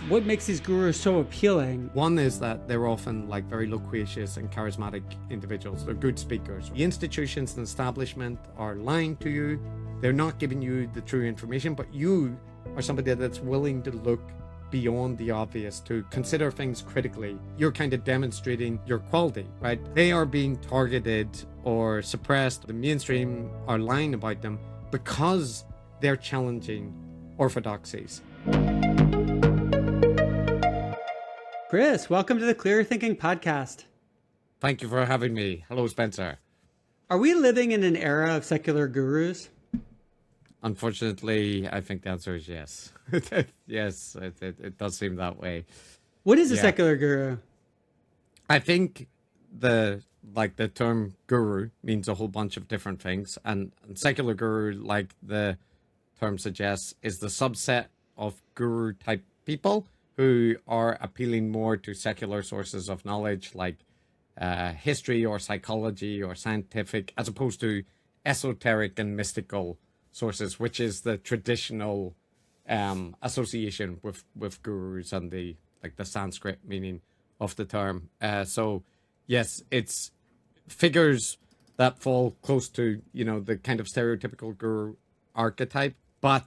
What makes these gurus so appealing? One is that they're often like very loquacious and charismatic individuals. They're good speakers. The institutions and establishment are lying to you. They're not giving you the true information, but you are somebody that's willing to look beyond the obvious, to consider things critically. You're kind of demonstrating your quality, right? They are being targeted or suppressed. The mainstream are lying about them because they're challenging orthodoxies. Chris, welcome to the Clear Thinking Podcast. Thank you for having me. Hello, Spencer. Are we living in an era of secular gurus? Unfortunately, I think the answer is yes. Yes, it does seem that way. What is a secular guru? I think the term guru means a whole bunch of different things, and secular guru, like the term suggests, is the subset of guru type people who are appealing more to secular sources of knowledge like history or psychology or scientific, as opposed to esoteric and mystical sources, which is the traditional association with gurus and the Sanskrit meaning of the term. So yes, it's figures that fall close to the kind of stereotypical guru archetype, but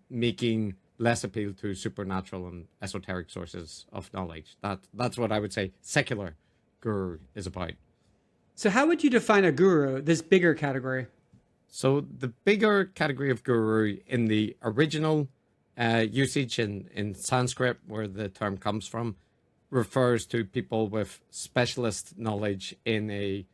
making less appeal to supernatural and esoteric sources of knowledge. That's what I would say secular guru is about. So how would you define a guru, this bigger category? So the bigger category of guru in the original usage in Sanskrit, where the term comes from, refers to people with specialist knowledge in a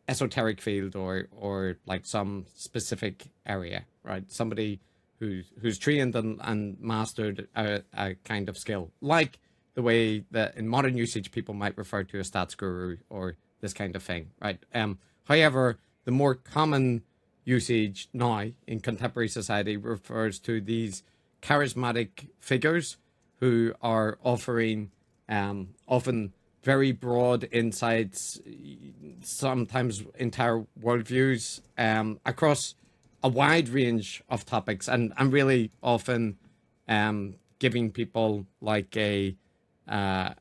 esoteric field or like some specific area, right? Somebody who's trained and mastered a kind of skill, like the way that in modern usage people might refer to a stats guru or this kind of thing, right? However, the more common usage now in contemporary society refers to these charismatic figures who are offering often very broad insights, sometimes entire worldviews across a wide range of topics, and really often giving people like an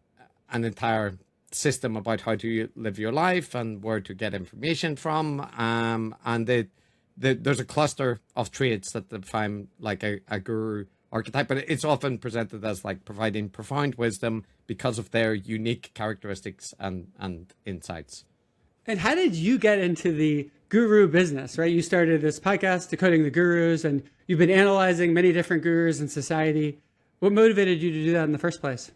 entire system about how to live your life and where to get information from, and there's a cluster of traits that define like a guru archetype, but it's often presented as like providing profound wisdom because of their unique characteristics and insights. And how did you get into the guru business, right? You started this podcast, Decoding the Gurus, and you've been analyzing many different gurus in society. What motivated you to do that in the first place?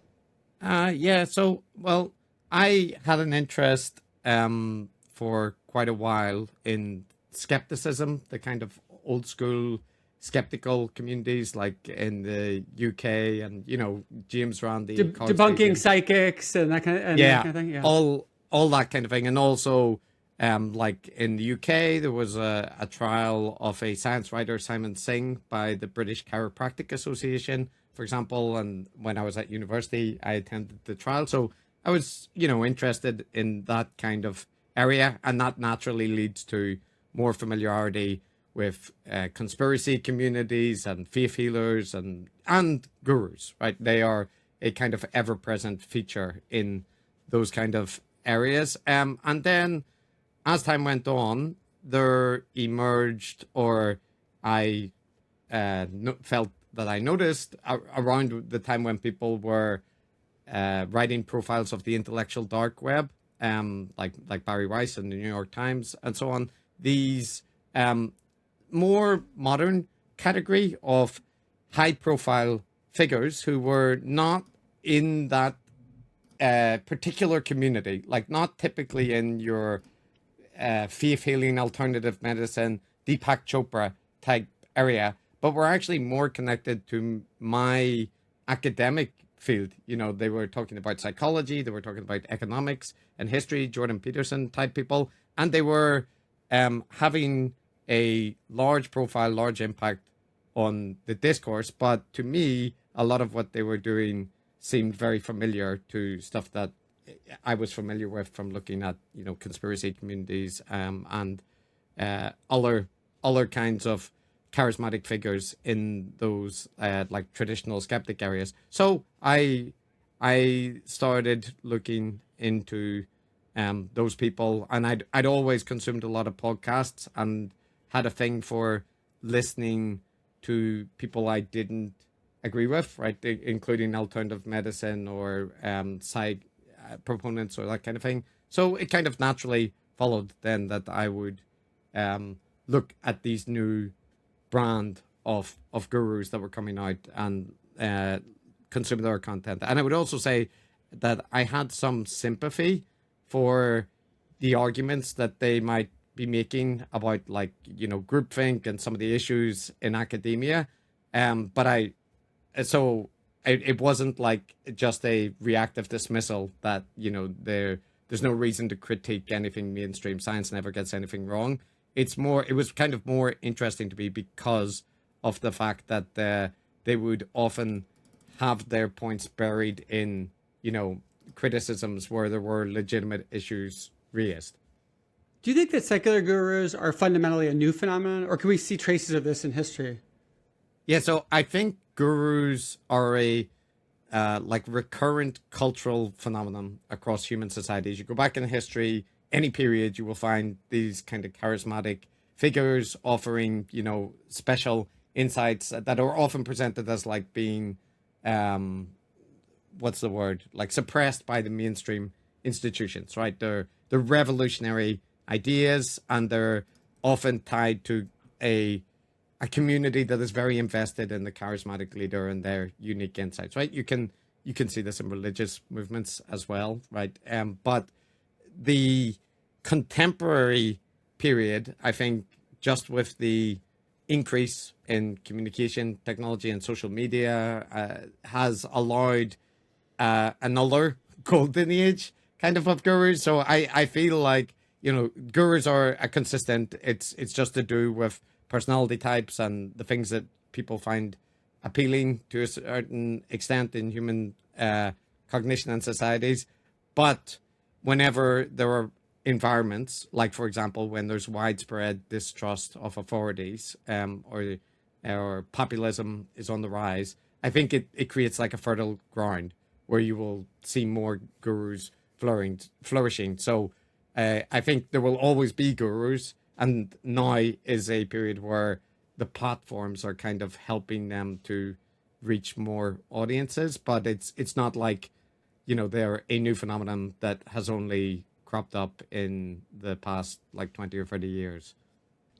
Well, I had an interest for quite a while in skepticism, the kind of old school skeptical communities like in the UK and, James Randi. Debunking psychics and that kind of, that kind of thing. Yeah. All that kind of thing. And also, like in the UK, there was a trial of a science writer, Simon Singh, by the British Chiropractic Association, for example. And when I was at university, I attended the trial. So I was, interested in that kind of area. And that naturally leads to more familiarity with conspiracy communities and faith healers and gurus, right? They are a kind of ever-present feature in those kind of areas. And then as time went on, there emerged, or I felt that I noticed around the time when people were writing profiles of the intellectual dark web, like Barry Weiss and the New York Times and so on, these more modern category of high-profile figures who were not in that particular community, like not typically in your faith healing, alternative medicine, Deepak Chopra type area, but were actually more connected to my academic field. They were talking about psychology, they were talking about economics and history, Jordan Peterson type people, and they were having a large profile, large impact on the discourse. But to me, a lot of what they were doing seemed very familiar to stuff that I was familiar with from looking at, conspiracy communities and other kinds of charismatic figures in those like traditional skeptic areas. So I started looking into those people, and I'd always consumed a lot of podcasts and had a thing for listening to people I didn't agree with, right, including alternative medicine or psych proponents or that kind of thing. So it kind of naturally followed then that I would look at these new brand of gurus that were coming out and consume their content. And I would also say that I had some sympathy for the arguments that they might be making about, like, you know, groupthink and some of the issues in academia. But it wasn't like just a reactive dismissal that, you know, there's no reason to critique anything mainstream science never gets anything wrong. It was kind of more interesting to me because of the fact that they would often have their points buried in, you know, criticisms where there were legitimate issues raised. Do you think that secular gurus are fundamentally a new phenomenon, or can we see traces of this in history? Yeah, so I think gurus are a like recurrent cultural phenomenon across human societies. You go back in history, any period, you will find these kind of charismatic figures offering, you know, special insights that are often presented as like being, what's the word? Like suppressed by the mainstream institutions, right? They're revolutionary ideas, and they're often tied to a community that is very invested in the charismatic leader and their unique insights, right? You can see this in religious movements as well, right? But the contemporary period, I think, just with the increase in communication technology and social media, has allowed another golden age kind of gurus. So I feel like, you know, gurus are a consistent. It's just to do with personality types and the things that people find appealing to a certain extent in human cognition and societies. But whenever there are environments, like, for example, when there's widespread distrust of authorities, or populism is on the rise, I think it creates like a fertile ground where you will see more gurus flourishing. So I think there will always be gurus, and now is a period where the platforms are kind of helping them to reach more audiences. But it's not like, you know, they're a new phenomenon that has only cropped up in the past like 20 or 30 years.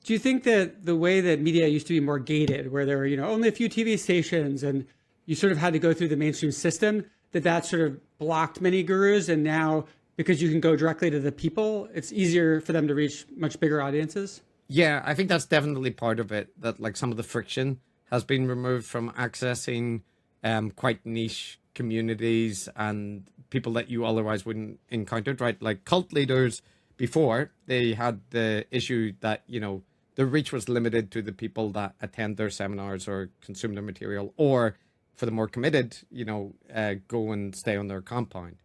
Do you think that the way that media used to be more gated, where there were, you know, only a few TV stations and you sort of had to go through the mainstream system, that sort of blocked many gurus, and now because you can go directly to the people, it's easier for them to reach much bigger audiences? Yeah, I think that's definitely part of it, that like some of the friction has been removed from accessing quite niche communities and people that you otherwise wouldn't encounter, right? Like cult leaders before, they had the issue that, you know, the reach was limited to the people that attend their seminars or consume their material, or for the more committed, you know, go and stay on their compound.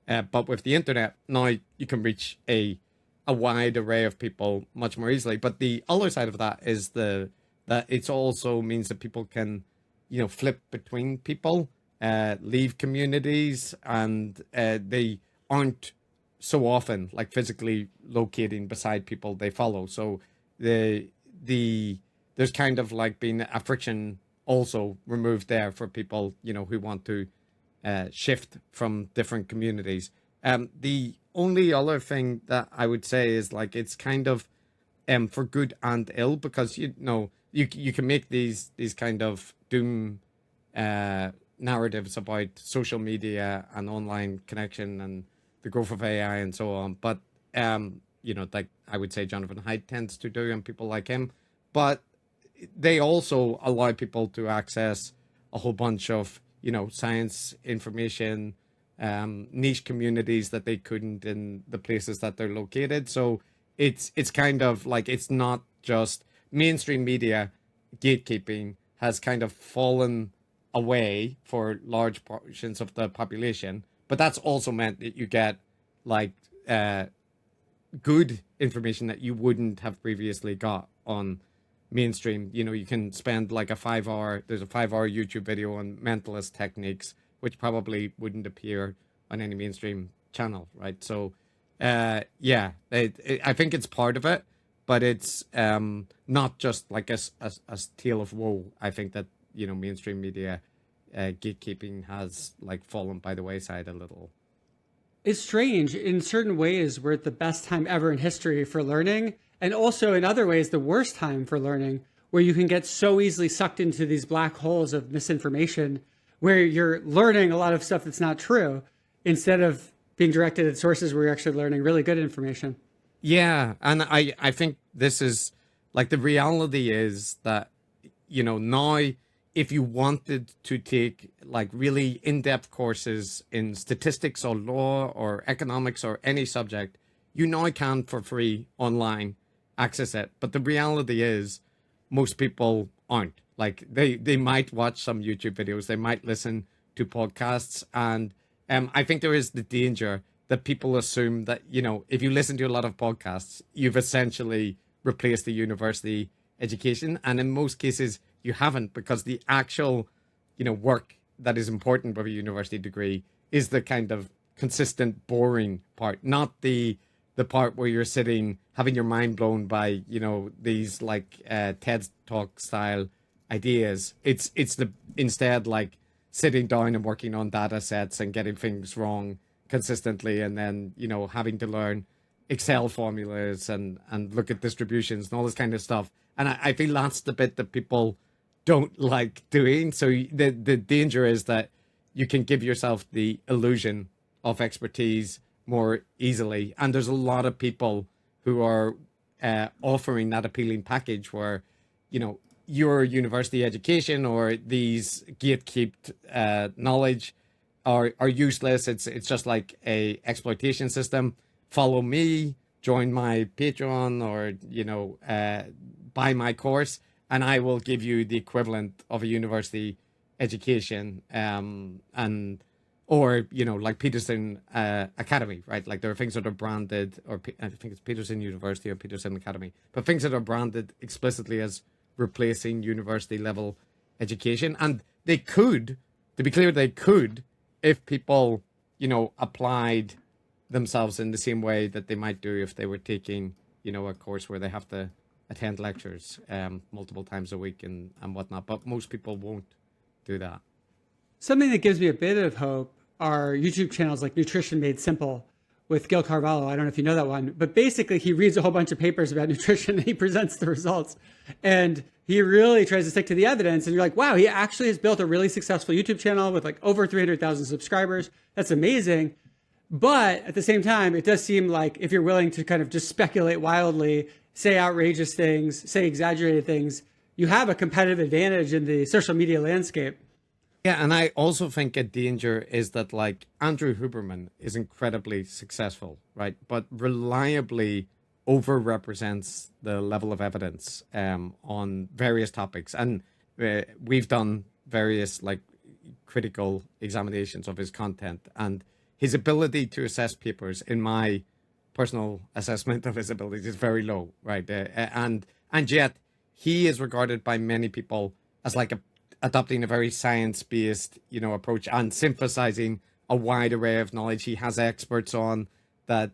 But with the internet, now you can reach a wide array of people much more easily. But the other side of that is that it also means that people can, you know, flip between people, leave communities, and they aren't so often like physically locating beside people they follow. So there's kind of like been a friction also removed there for people, you know, who want to shift from different communities. The only other thing that I would say is like it's kind of for good and ill, because, you know, you can make these kind of doom narratives about social media and online connection and the growth of AI and so on. But you know, like I would say Jonathan Haidt tends to do, and people like him. But they also allow people to access a whole bunch of, you know, science information, niche communities that they couldn't in the places that they're located. So it's kind of like, it's not just mainstream media gatekeeping has kind of fallen away for large portions of the population, but that's also meant that you get like good information that you wouldn't have previously got on mainstream. You can spend like there's a 5 hour YouTube video on mentalist techniques, which probably wouldn't appear on any mainstream channel, right? So, yeah, I think it's part of it, but it's not just like a tale of woe. I think that, mainstream media gatekeeping has like fallen by the wayside a little. It's strange. In certain ways, we're at the best time ever in history for learning, and also in other ways, the worst time for learning, where you can get so easily sucked into these black holes of misinformation, where you're learning a lot of stuff that's not true, instead of being directed at sources where you're actually learning really good information. Yeah, and I think this is like the reality is that, now if you wanted to take like really in-depth courses in statistics or law or economics or any subject, you now can for free online access it. But the reality is most people aren't. Like they might watch some YouTube videos, they might listen to podcasts, and I think there is the danger that people assume that, if you listen to a lot of podcasts, you've essentially replaced the university education. And in most cases, you haven't, because the actual, work that is important with a university degree is the kind of consistent, boring part, not the part where you're sitting, having your mind blown by, these like TED Talk style ideas. It's instead like sitting down and working on data sets and getting things wrong consistently, and then having to learn Excel formulas and look at distributions and all this kind of stuff. And I feel that's the bit that people don't like doing. So the danger is that you can give yourself the illusion of expertise more easily, and there's a lot of people who are offering that appealing package where your university education or these gatekept knowledge are useless. It's just like a exploitation system. Follow me, join my Patreon, or buy my course, and I will give you the equivalent of a university education. Or like Peterson Academy, right? Like there are things that are branded, or I think it's Peterson University or Peterson Academy, but things that are branded explicitly as replacing university level education. And they could, to be clear, they could, if people, applied themselves in the same way that they might do if they were taking, a course where they have to attend lectures multiple times a week and whatnot. But most people won't do that. Something that gives me a bit of hope are YouTube channels like Nutrition Made Simple with Gil Carvalho. I don't know if you know that one, but basically he reads a whole bunch of papers about nutrition and he presents the results. And he really tries to stick to the evidence. And you're like, wow, he actually has built a really successful YouTube channel with like over 300,000 subscribers. That's amazing. But at the same time, it does seem like if you're willing to kind of just speculate wildly, say outrageous things, say exaggerated things, you have a competitive advantage in the social media landscape. Yeah, and I also think a danger is that like Andrew Huberman is incredibly successful, right? But reliably overrepresents the level of evidence on various topics. And we've done various like critical examinations of his content, and his ability to assess papers, in my personal assessment of his abilities, is very low, right? And yet he is regarded by many people as like adopting a very science-based, approach and synthesizing a wide array of knowledge. He has experts on that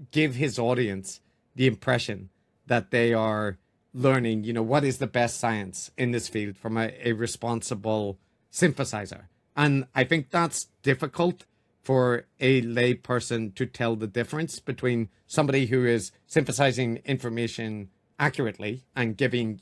give his audience the impression that they are learning, what is the best science in this field from a responsible synthesizer. And I think that's difficult for a lay person to tell the difference between somebody who is synthesizing information accurately and giving,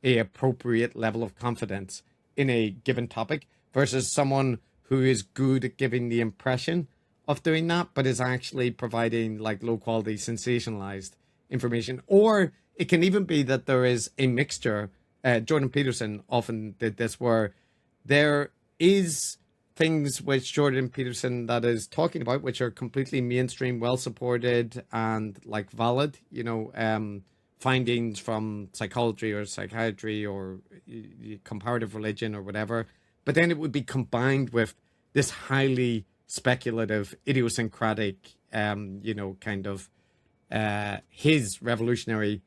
a appropriate level of confidence in a given topic versus someone who is good at giving the impression of doing that, but is actually providing like low quality sensationalized information. Or it can even be that there is a mixture. Jordan Peterson often did this, where there is things which Jordan Peterson that is talking about, which are completely mainstream, well supported and like valid, findings from psychology or psychiatry or comparative religion or whatever. But then it would be combined with this highly speculative, idiosyncratic, kind of his revolutionary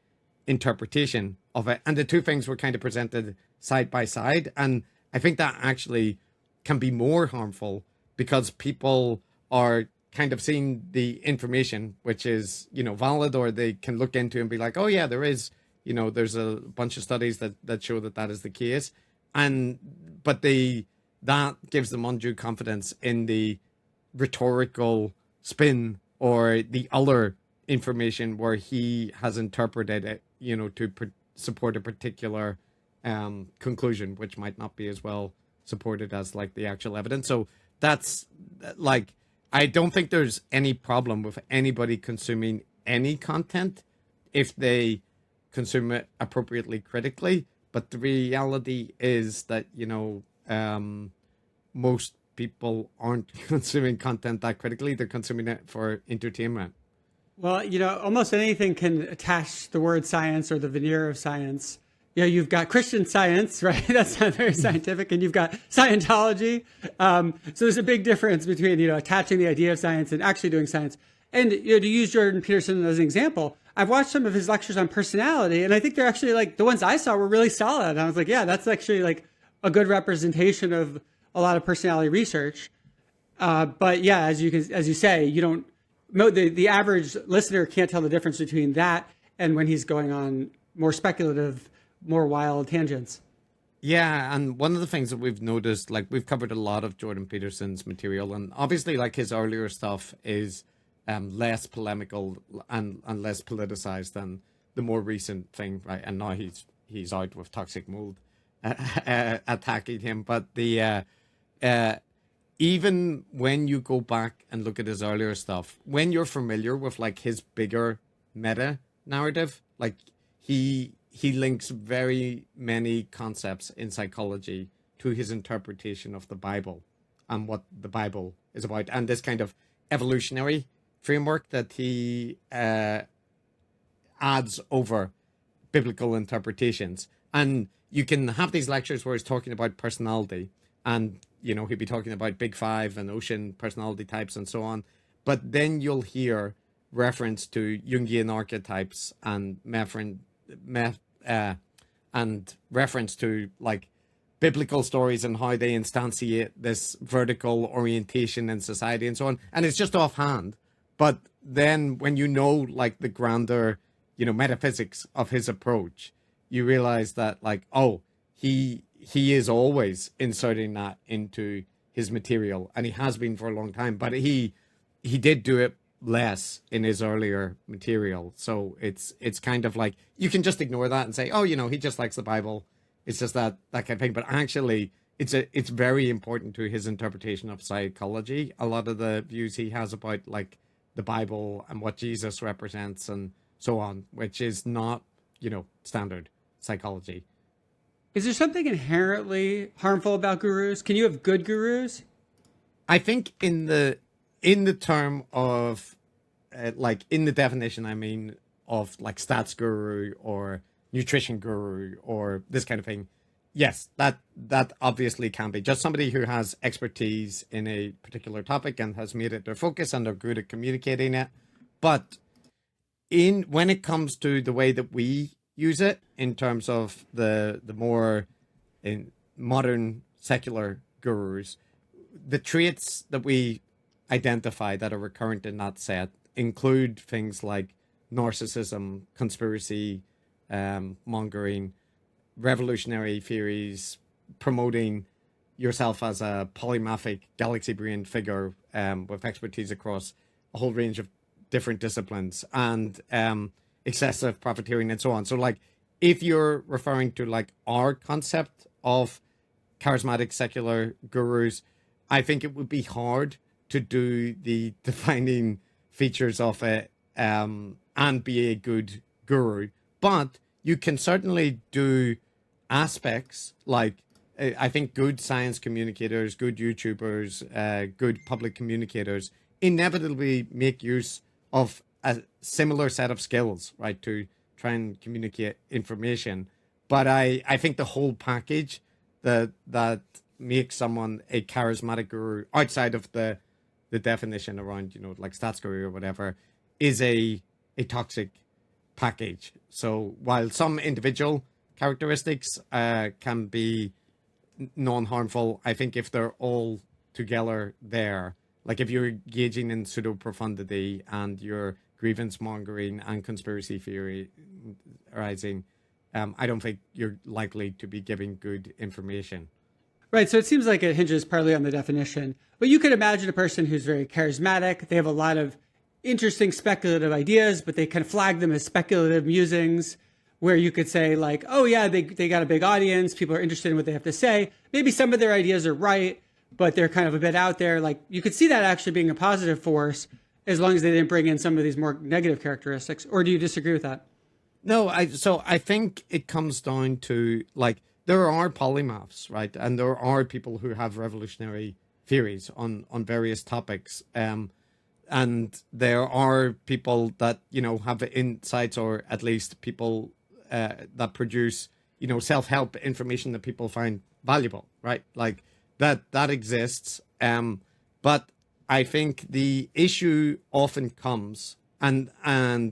interpretation of it. And the two things were kind of presented side by side. And I think that actually can be more harmful because people are kind of seeing the information, which is, valid, or they can look into and be like, oh yeah, there is, there's a bunch of studies that show that is the case. But that gives them undue confidence in the rhetorical spin or the other information where he has interpreted it, to support a particular conclusion, which might not be as well supported as like the actual evidence. So that's like, I don't think there's any problem with anybody consuming any content if they consume it appropriately critically. But the reality is that, most people aren't consuming content that critically. They're consuming it for entertainment. Well, almost anything can attach the word science or the veneer of science. You've got Christian Science, right? That's not very scientific. And you've got Scientology. So there's a big difference between, attaching the idea of science and actually doing science. And, to use Jordan Peterson as an example, I've watched some of his lectures on personality, and I think they're actually like the ones I saw were really solid. And I was like, yeah, that's actually like a good representation of a lot of personality research. But yeah, as you say, the average listener can't tell the difference between that and when he's going on more speculative, more wild tangents. Yeah, and one of the things that we've noticed, like we've covered a lot of Jordan Peterson's material, and obviously like his earlier stuff is less polemical and less politicized than the more recent thing, right? And now he's out with toxic mold attacking him. But the even when you go back and look at his earlier stuff, when you're familiar with like his bigger meta narrative, like he links very many concepts in psychology to his interpretation of the Bible and what the Bible is about, and this kind of evolutionary framework that he adds over biblical interpretations. And you can have these lectures where he's talking about personality, and he'll be talking about Big Five and Ocean personality types and so on. But then you'll hear reference to Jungian archetypes and and reference to like biblical stories and how they instantiate this vertical orientation in society and so on. And it's just offhand. But then when like the grander, metaphysics of his approach, you realize that like, oh, he is always inserting that into his material, and he has been for a long time, but he did do it less in his earlier material. So it's kind of like, you can just ignore that and say, oh, he just likes the Bible. It's just that kind of thing. But actually, it's very important to his interpretation of psychology. A lot of the views he has about like the Bible and what Jesus represents and so on, which is not, standard psychology. Is there something inherently harmful about gurus? Can you have good gurus? I think in the term of like in the definition, I mean, of like stats guru or nutrition guru or this kind of thing, yes, that obviously can be just somebody who has expertise in a particular topic and has made it their focus and they're good at communicating it. But when it comes to the way that we use it in terms of the more in modern secular gurus, the traits that we identify that are recurrent in that set include things like narcissism, conspiracy mongering, revolutionary theories, promoting yourself as a polymathic galaxy brain figure with expertise across a whole range of different disciplines, and excessive profiteering and so on. So like, if you're referring to like our concept of charismatic secular gurus, I think it would be hard to do the defining features of it and be a good guru. But you can certainly do aspects like, I think good science communicators, good YouTubers, good public communicators inevitably make use of a similar set of skills, right, to try and communicate information. But I think the whole package that makes someone a charismatic guru outside of the definition around, like stats guru or whatever, is a toxic package. So while some individual characteristics can be non-harmful, I think if they're all together there, like if you're engaging in pseudo profundity and you're grievance mongering and conspiracy theory rising, I don't think you're likely to be giving good information. Right. So it seems like it hinges partly on the definition. But you could imagine a person who's very charismatic. They have a lot of interesting speculative ideas, but they kind of flag them as speculative musings, where you could say like, oh, yeah, they got a big audience. People are interested in what they have to say. Maybe some of their ideas are right, but they're kind of a bit out there. Like you could see that actually being a positive force as long as they didn't bring in some of these more negative characteristics. Or do you disagree with that? No, I think it comes down to like there are polymaths, right? And there are people who have revolutionary theories on various topics. And there are people that, you know, have insights, or at least people that produce, you know, self-help information that people find valuable, right? Like that exists. But I think the issue often comes, and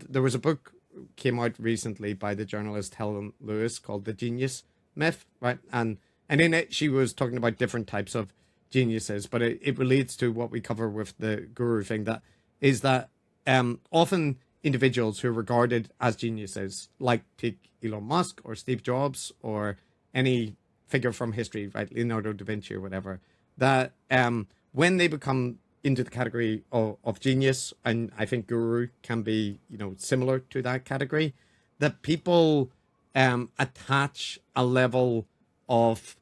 there was a book came out recently by the journalist Helen Lewis called The Genius Myth, right? And in it, she was talking about different types of geniuses, but it relates to what we cover with the guru thing, that is that often individuals who are regarded as geniuses, like take Elon Musk or Steve Jobs or any figure from history, right, Leonardo da Vinci or whatever, that when they become into the category of genius, and I think guru can be, you know, similar to that category, that people attach a level of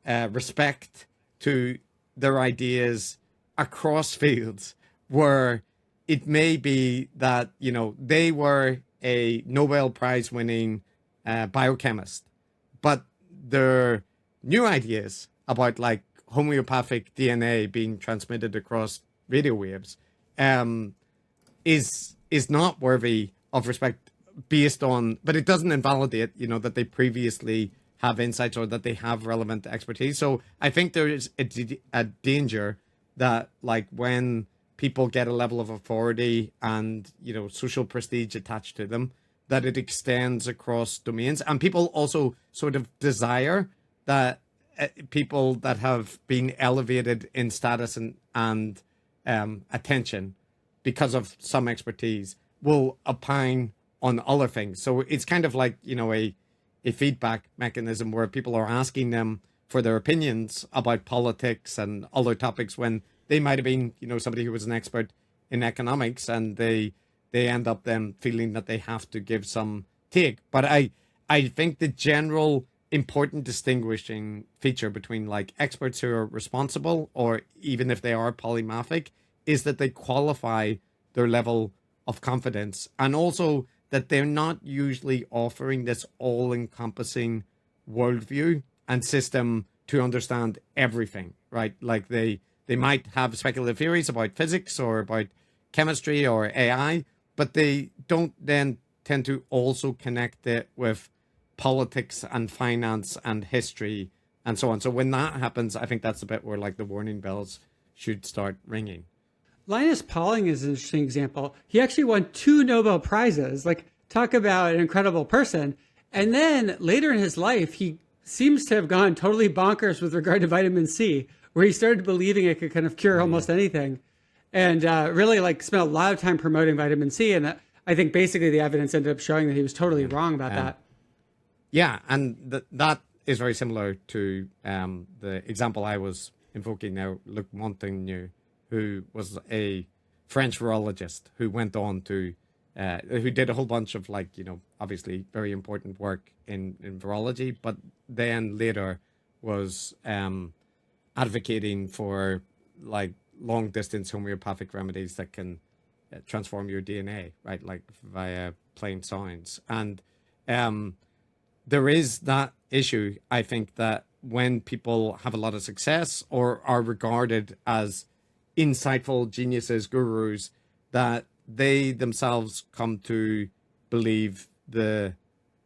respect to their ideas across fields, where it may be that, you know, they were a Nobel Prize winning biochemist, but their new ideas about like homeopathic DNA being transmitted across radio waves is not worthy of respect based on, but it doesn't invalidate, you know, that they previously have insights or that they have relevant expertise. So I think there is a danger that like when people get a level of authority and, you know, social prestige attached to them, that it extends across domains, and people also sort of desire that people that have been elevated in status and attention because of some expertise will opine on other things. So it's kind of like, you know, a feedback mechanism where people are asking them for their opinions about politics and other topics when they might have been, you know, somebody who was an expert in economics, and they end up then feeling that they have to give some take. But I think the general important distinguishing feature between like experts who are responsible, or even if they are polymathic, is that they qualify their level of confidence, and also that they're not usually offering this all-encompassing worldview and system to understand everything, right? Like they might have speculative theories about physics or about chemistry or AI, but they don't then tend to also connect it with politics and finance and history and so on. So when that happens, I think that's the bit where like the warning bells should start ringing. Linus Pauling is an interesting example. He actually won 2 Nobel Prizes. Like, talk about an incredible person. And then later in his life, he seems to have gone totally bonkers with regard to vitamin C, where he started believing it could kind of cure almost anything, and really like spent a lot of time promoting vitamin C. And I think basically the evidence ended up showing that he was totally wrong about that. Yeah, and that is very similar to the example I was invoking now, Luc Montagnier, who was a French virologist who went on to, who did a whole bunch of like, you know, obviously very important work in virology, but then later was advocating for like long distance homeopathic remedies that can transform your DNA, right? Like via plain sounds. And there is that issue, I think, that when people have a lot of success or are regarded as insightful geniuses, gurus, that they themselves come to believe the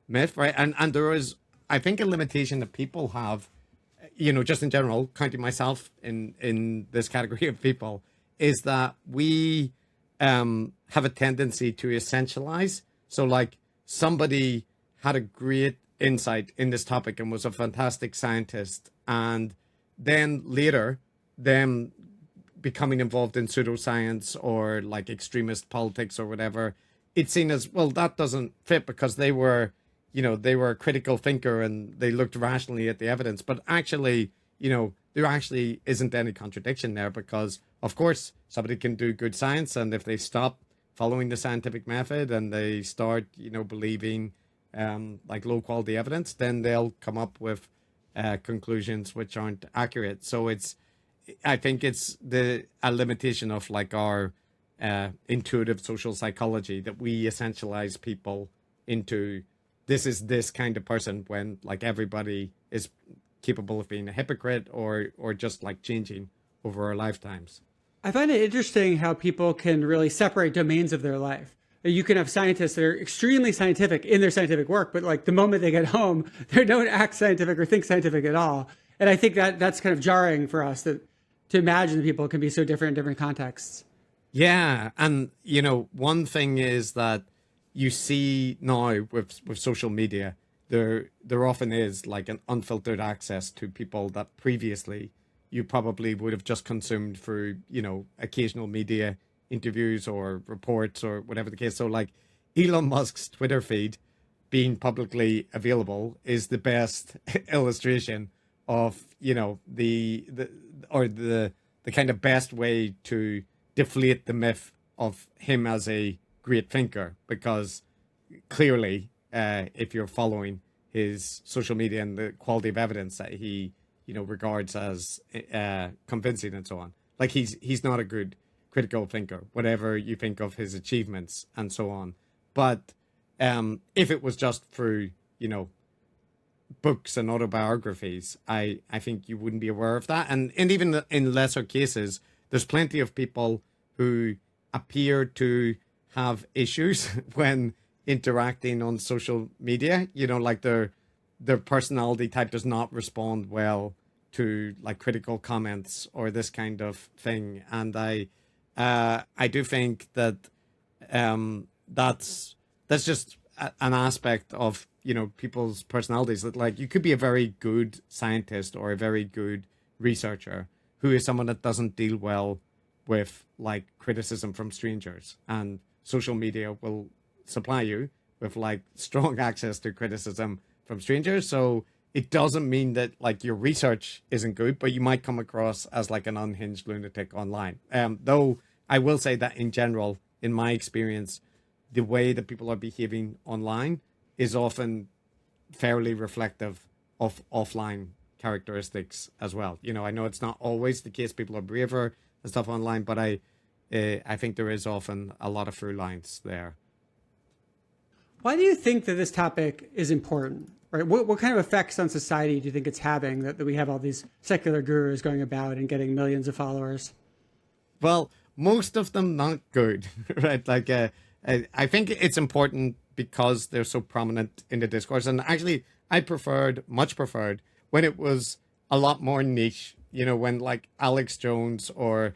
myth, right? And there is, I think, a limitation that people have, you know, just in general, counting myself in this category of people, is that we have a tendency to essentialize. So like somebody had a great insight in this topic and was a fantastic scientist, and then later them becoming involved in pseudoscience or like extremist politics or whatever, it's seen as, well, that doesn't fit because they were, they were a critical thinker and they looked rationally at the evidence. But actually, there actually isn't any contradiction there, because of course somebody can do good science, and if they stop following the scientific method and they start, believing like low quality evidence, then they'll come up with conclusions which aren't accurate. So I think it's a limitation of like our intuitive social psychology, that we essentialize people into this is this kind of person, when like everybody is capable of being a hypocrite or just like changing over our lifetimes. I find it interesting how people can really separate domains of their life. You can have scientists that are extremely scientific in their scientific work, but like the moment they get home, they don't act scientific or think scientific at all. And I think that that's kind of jarring for us, that to imagine that people can be so different in different contexts. Yeah. And, one thing is that you see now with social media, there often is like an unfiltered access to people that previously you probably would have just consumed through, occasional media interviews or reports or whatever the case. So like Elon Musk's Twitter feed being publicly available is the best illustration of, the kind of best way to deflate the myth of him as a great thinker, because clearly, if you're following his social media and the quality of evidence that he, regards as convincing and so on, like he's not a good critical thinker, whatever you think of his achievements and so on. But if it was just through, books and autobiographies, I think you wouldn't be aware of that. And even in lesser cases, there's plenty of people who appear to have issues when interacting on social media, like their personality type does not respond well to like critical comments or this kind of thing. And I do think that that's just an aspect of, people's personalities, that like you could be a very good scientist or a very good researcher who is someone that doesn't deal well with like criticism from strangers, and social media will supply you with like strong access to criticism from strangers. So it doesn't mean that like your research isn't good, but you might come across as like an unhinged lunatic online. Though I will say that in general, in my experience, the way that people are behaving online is often fairly reflective of offline characteristics as well. I know it's not always the case. People are braver and stuff online, but I think there is often a lot of through lines there. Why do you think that this topic is important? Right? What kind of effects on society do you think it's having that we have all these secular gurus going about and getting millions of followers? Well, most of them not good, right? Like, I think it's important because they're so prominent in the discourse. And actually, much preferred when it was a lot more niche, when like Alex Jones or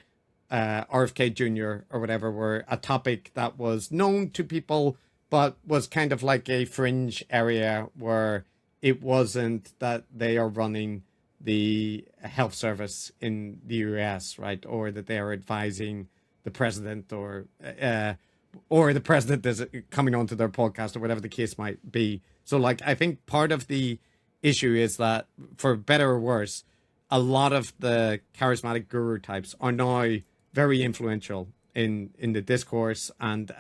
RFK Jr. or whatever were a topic that was known to people, but was kind of like a fringe area where it wasn't that they are running the health service in the US, right? Or that they are advising the president, or the president is coming onto their podcast, or whatever the case might be. So like, I think part of the issue is that, for better or worse, a lot of the charismatic guru types are now very influential in the discourse, and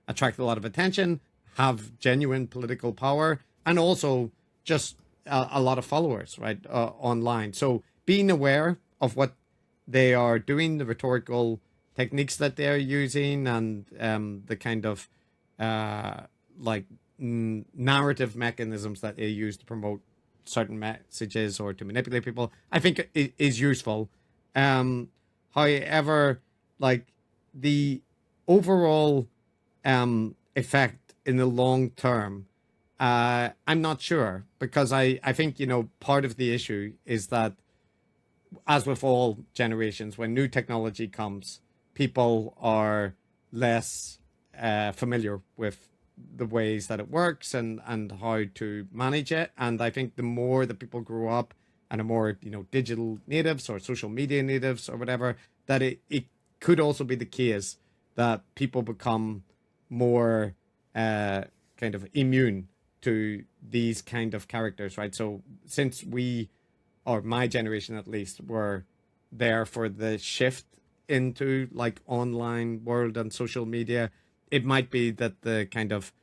attract a lot of attention, have genuine political power, and also just a lot of followers, right, online. So being aware of what they are doing, the rhetorical techniques that they're using, and the kind of narrative mechanisms that they use to promote certain messages or to manipulate people, I think is useful. However, like the overall effect in the long term, I'm not sure, because I think, part of the issue is that, as with all generations, when new technology comes, people are less familiar with the ways that it works and how to manage it. And I think the more that people grow up and are more, digital natives or social media natives or whatever, that it could also be the case that people become more kind of immune to these kind of characters, right? So since we, or my generation at least, were there for the shift into like online world and social media, it might be that the kind of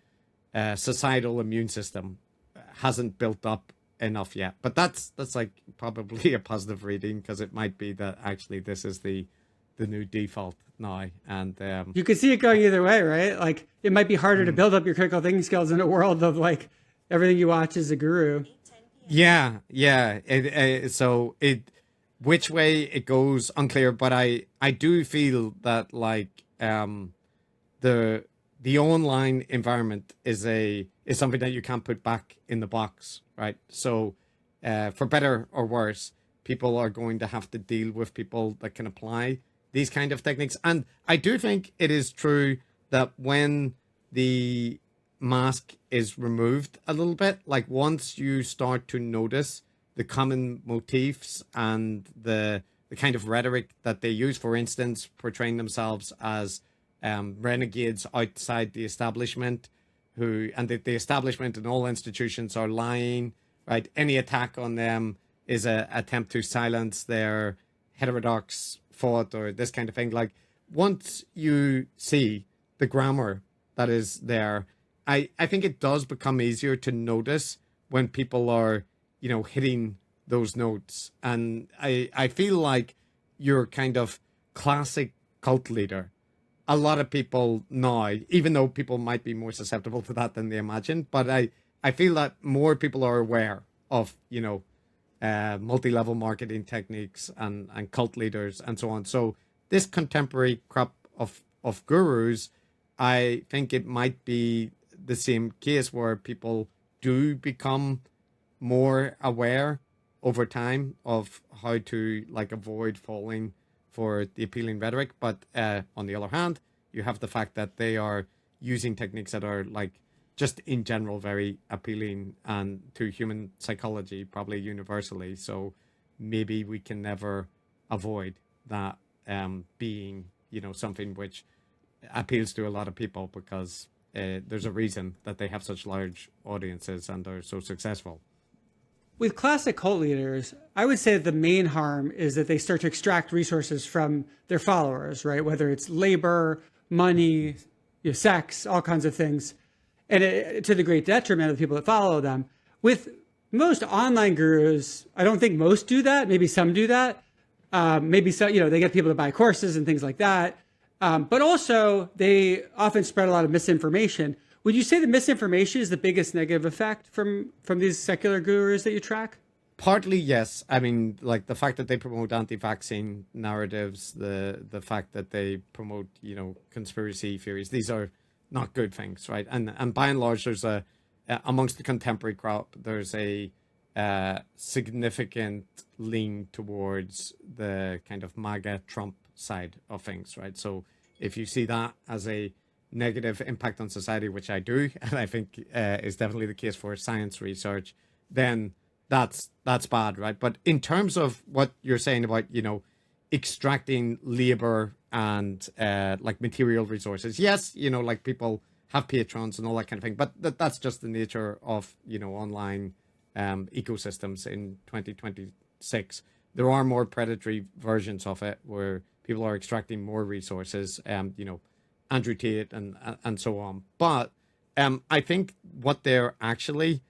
societal immune system hasn't built up enough yet. But that's like probably a positive reading, because it might be that actually this is the new default now. And you could see it going either way, right? Like it might be harder to build up your critical thinking skills in a world of like everything you watch is a guru. Yeah. So which way it goes, unclear. But I do feel that like the online environment is something that you can't put back in the box, right? So for better or worse, people are going to have to deal with people that can apply these kind of techniques. And I do think it is true that when the mask is removed a little bit, like once you start to notice the common motifs and the kind of rhetoric that they use, for instance, portraying themselves as renegades outside the establishment, and that the establishment and all institutions are lying, right? Any attack on them is an attempt to silence their heterodox thought or this kind of thing. Like once you see the grammar that is there, I think it does become easier to notice when people are, hitting those notes. And I feel like your kind of classic cult leader, a lot of people now, even though people might be more susceptible to that than they imagine, but I feel that more people are aware of, multi-level marketing techniques and cult leaders and so on. So this contemporary crop of gurus, I think it might be the same case where people do become more aware over time of how to like avoid falling for the appealing rhetoric. But on the other hand, you have the fact that they are using techniques that are like just in general very appealing and to human psychology, probably universally. So maybe we can never avoid that being, something which appeals to a lot of people, because there's a reason that they have such large audiences and are so successful. With classic cult leaders, I would say that the main harm is that they start to extract resources from their followers, right? Whether it's labor, money, sex, all kinds of things, and to the great detriment of the people that follow them. With most online gurus, I don't think most do that. Maybe some do that. Maybe so, they get people to buy courses and things like that. But also, they often spread a lot of misinformation. Would you say the misinformation is the biggest negative effect from these secular gurus that you track? Partly, yes. I mean, like the fact that they promote anti-vaccine narratives, the fact that they promote, conspiracy theories, these are not good things, right? And by and large, there's amongst the contemporary crop, there's a significant lean towards the kind of MAGA Trump side of things, right? So if you see that as a negative impact on society, which I do, and I think is definitely the case for science research, then that's bad, right? But in terms of what you're saying about, extracting labor and like material resources, yes, like people have patrons and all that kind of thing, but that's just the nature of, online ecosystems in 2026. There are more predatory versions of it where people are extracting more resources, Andrew Tate and so on. But I think what they're actually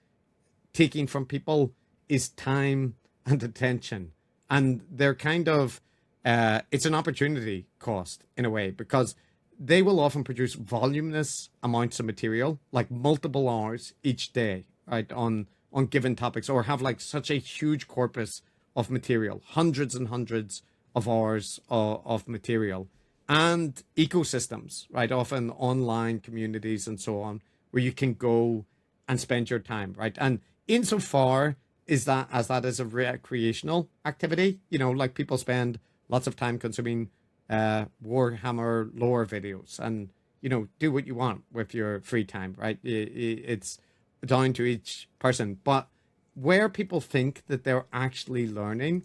taking from people is time and attention. And they're kind of, it's an opportunity cost in a way, because they will often produce voluminous amounts of material, like multiple hours each day, right, on given topics, or have like such a huge corpus of material, hundreds and hundreds of hours of material, and ecosystems, right, often online communities and so on, where you can go and spend your time, right? And insofar as that is a recreational activity, like people spend lots of time consuming Warhammer lore videos, and do what you want with your free time, right? It's down to each person. But where people think that they're actually learning,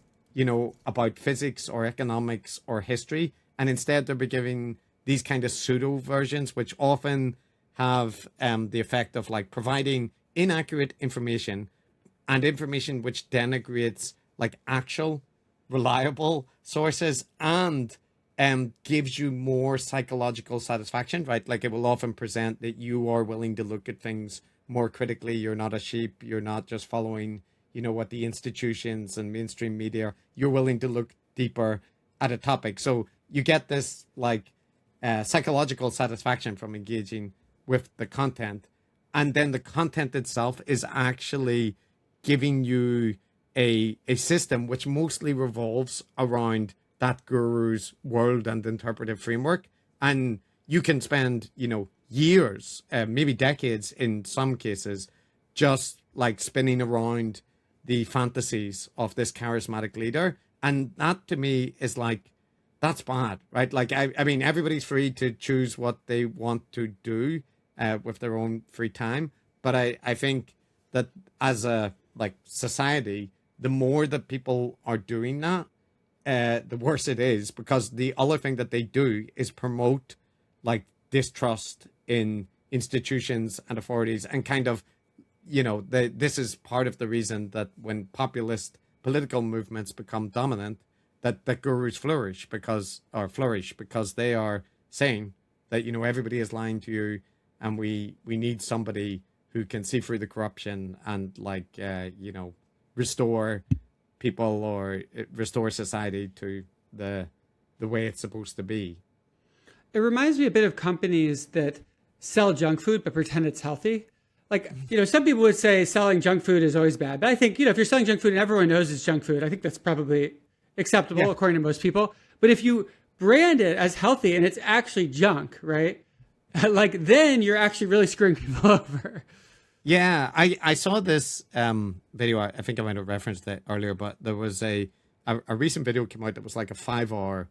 about physics or economics or history, and instead they're be giving these kind of pseudo versions, which often have the effect of like providing inaccurate information and information which denigrates like actual reliable sources and gives you more psychological satisfaction, right? Like it will often present that you are willing to look at things more critically. You're not a sheep. You're not just following, what the institutions and mainstream media are. You're willing to look deeper at a topic. So you get this like psychological satisfaction from engaging with the content. And then the content itself is actually giving you a system which mostly revolves around that guru's world and interpretive framework. And you can spend, years, maybe decades in some cases, just like spinning around the fantasies of this charismatic leader. And that to me is like, that's bad, right? Like, I mean, everybody's free to choose what they want to do with their own free time. But I think that as a like society, the more that people are doing that, the worse it is, because the other thing that they do is promote like distrust in institutions and authorities, and kind of, this is part of the reason that when populist political movements become dominant, that gurus flourish because they are saying that, everybody is lying to you, and we need somebody who can see through the corruption and like, restore people or restore society to the way it's supposed to be. It reminds me a bit of companies that sell junk food but pretend it's healthy. Like, some people would say selling junk food is always bad. But I think, if you're selling junk food and everyone knows it's junk food, I think that's probably acceptable according to most people. But if you brand it as healthy and it's actually junk, right? Like, then you're actually really screwing people over. Yeah, I saw this video. I think I might have referenced it earlier, but there was a recent video came out that was like a 5-hour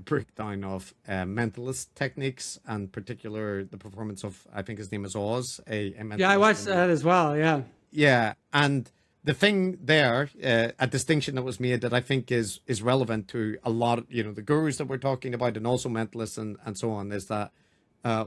breakdown of mentalist techniques, and particular the performance of, I think his name is Oz, a mentalist. Yeah, I watched that as well. Yeah. Yeah, and the thing there, a distinction that was made that I think is relevant to a lot of the gurus that we're talking about, and also mentalists and so on, is that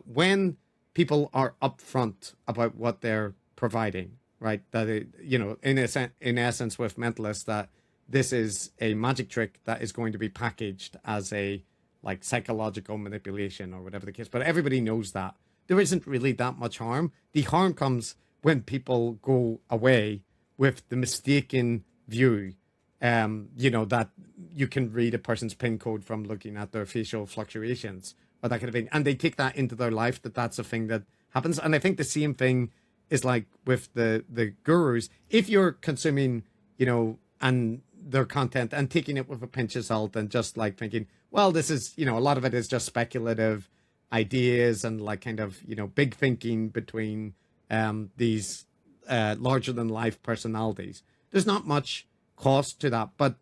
when people are upfront about what they're providing, right? That in essence, with mentalists, that this is a magic trick that is going to be packaged as a like psychological manipulation or whatever the case. But everybody knows that there isn't really that much harm. The harm comes when people go away with the mistaken view, that you can read a person's PIN code from looking at their facial fluctuations or that kind of thing, and they take that into their life, that's a thing that happens. And I think the same thing is like with the gurus. If you're consuming, and their content and taking it with a pinch of salt and just like thinking, well, this is, a lot of it is just speculative ideas and like kind of, big thinking between these larger than life personalities. There's not much cost to that, but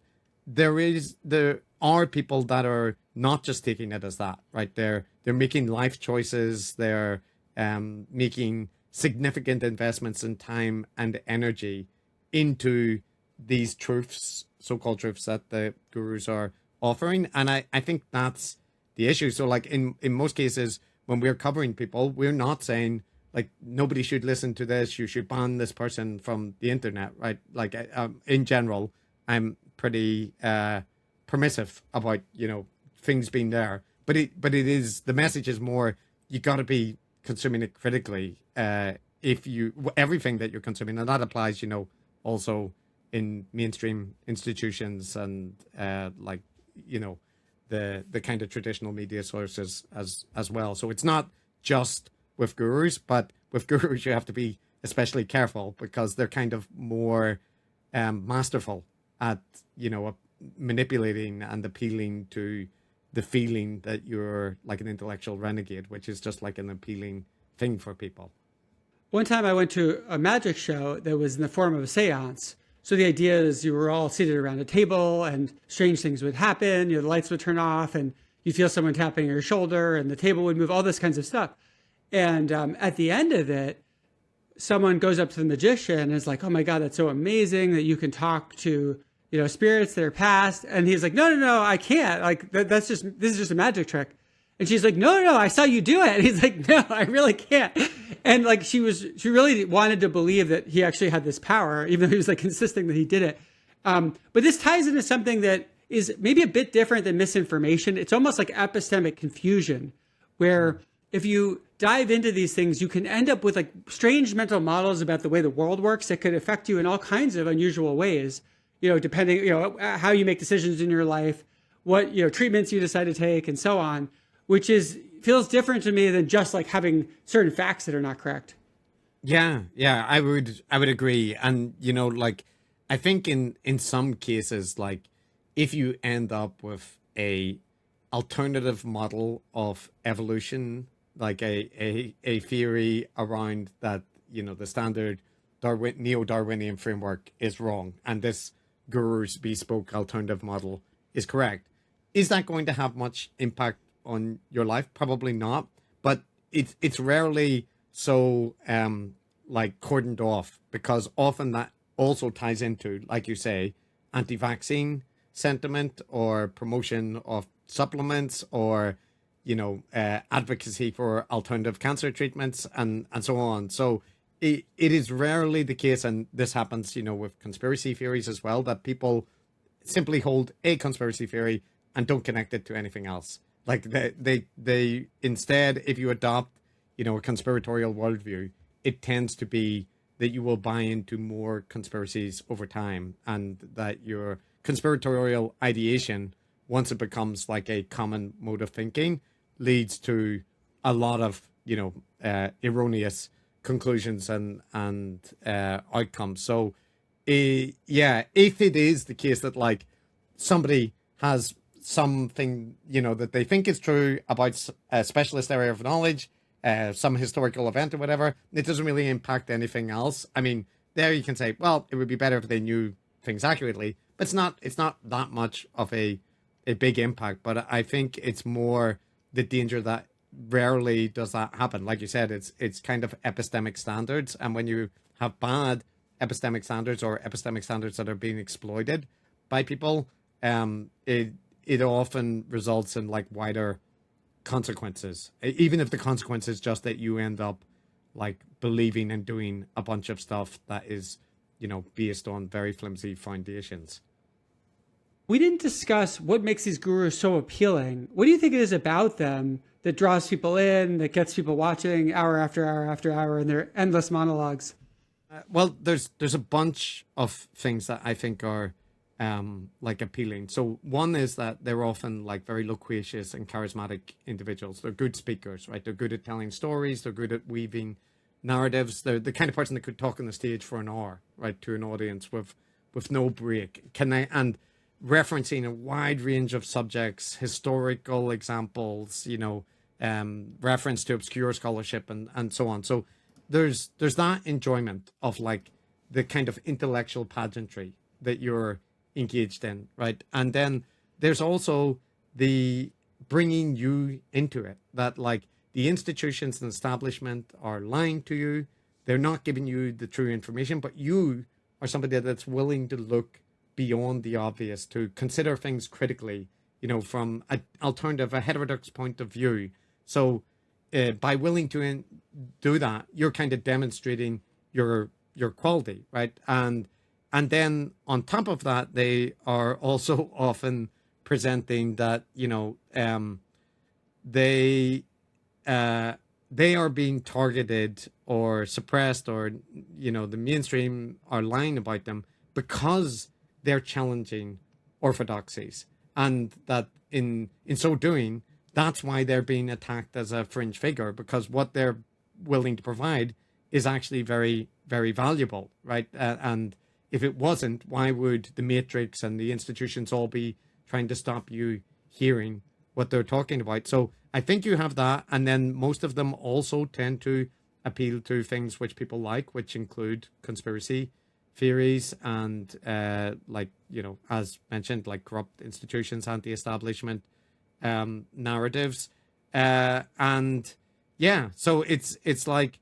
there are people that are not just taking it as that, right? They're making life choices. They're making significant investments in time and energy into these truths, so-called truths that the gurus are offering. And I think that's the issue. So like in most cases, when we're covering people, we're not saying like, nobody should listen to this, you should ban this person from the internet, right? Like in general, I'm pretty permissive about, things being there. But it is, the message is more, you got to be consuming it critically. Everything that you're consuming, and that applies, also in mainstream institutions and the kind of traditional media sources as well. So it's not just with gurus, but with gurus you have to be especially careful because they're kind of more masterful at manipulating and appealing to the feeling that you're like an intellectual renegade, which is just like an appealing thing for people. One time I went to a magic show that was in the form of a seance. So the idea is you were all seated around a table and strange things would happen. The lights would turn off and, you feel someone tapping your shoulder and the table would move, all this kinds of stuff. And at the end of it, someone goes up to the magician and is like, oh my God, that's so amazing that you can talk to, spirits that are past. And he's like, no, I can't. Like, this is just a magic trick. And she's like, no, I saw you do it. And he's like, no, I really can't. And like, she really wanted to believe that he actually had this power, even though he was like insisting that he did it. But this ties into something that is maybe a bit different than misinformation. It's almost like epistemic confusion, where if you dive into these things, you can end up with like strange mental models about the way the world works that could affect you in all kinds of unusual ways, depending, how you make decisions in your life, what, treatments you decide to take and so on, which feels different to me than just like having certain facts that are not correct. Yeah, I would agree. And, like, I think in some cases, like, if you end up with a alternative model of evolution, like a theory around that, the standard neo-Darwinian framework is wrong, and this guru's bespoke alternative model is correct, is that going to have much impact on your life? Probably not, but it's rarely so like cordoned off, because often that also ties into, like you say, anti-vaccine sentiment or promotion of supplements or advocacy for alternative cancer treatments and so on. So it is rarely the case, and this happens with conspiracy theories as well, that people simply hold a conspiracy theory and don't connect it to anything else. Like they instead, if you adopt a conspiratorial worldview, it tends to be that you will buy into more conspiracies over time, and that your conspiratorial ideation, once it becomes like a common mode of thinking, leads to a lot of erroneous conclusions and outcomes. So if it is the case that like somebody has something that they think is true about a specialist area of knowledge, some historical event or whatever, it doesn't really impact anything else. I mean, there you can say, well, it would be better if they knew things accurately, but it's not that much of a big impact. But I think it's more the danger that rarely does that happen. Like you said, it's kind of epistemic standards, and when you have bad epistemic standards or epistemic standards that are being exploited by people, it often results in like wider consequences, even if the consequence is just that you end up like believing and doing a bunch of stuff that is based on very flimsy foundations. We didn't discuss what makes these gurus so appealing. What do you think it is about them that draws people in, that gets people watching hour after hour after hour in their endless monologues? Well, there's a bunch of things that I think are like appealing. So one is that they're often like very loquacious and charismatic individuals. They're good speakers, right? They're good at telling stories. They're good at weaving narratives. They're the kind of person that could talk on the stage for an hour, right, to an audience with no break. And referencing a wide range of subjects, historical examples, reference to obscure scholarship and so on. So there's that enjoyment of like the kind of intellectual pageantry that you're engaged in, right? And then there's also the bringing you into it, that like the institutions and establishment are lying to you. They're not giving you the true information, but you are somebody that's willing to look beyond the obvious, to consider things critically, from an alternative, a heterodox point of view. So by willing to do that, you're kind of demonstrating your quality, right? And then on top of that, they are also often presenting that they are being targeted or suppressed, or the mainstream are lying about them because they're challenging orthodoxies, and that in so doing, that's why they're being attacked as a fringe figure, because what they're willing to provide is actually very, very valuable, right? And if it wasn't, why would the Matrix and the institutions all be trying to stop you hearing what they're talking about? So I think you have that, and then most of them also tend to appeal to things which people like, which include conspiracy theories and as mentioned, like corrupt institutions, anti-establishment narratives. And yeah, so it's like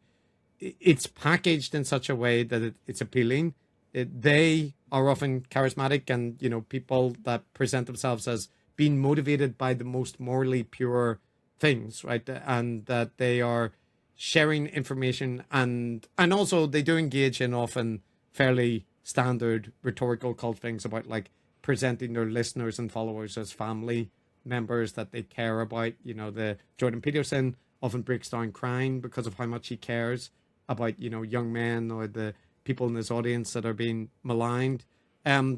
it's packaged in such a way that it's appealing. They are often charismatic, and people that present themselves as being motivated by the most morally pure things, right? And that they are sharing information, and also they do engage in often fairly standard rhetorical cult things about like presenting their listeners and followers as family members that they care about. The Jordan Peterson often breaks down crying because of how much he cares about young men or the people in his audience that are being maligned.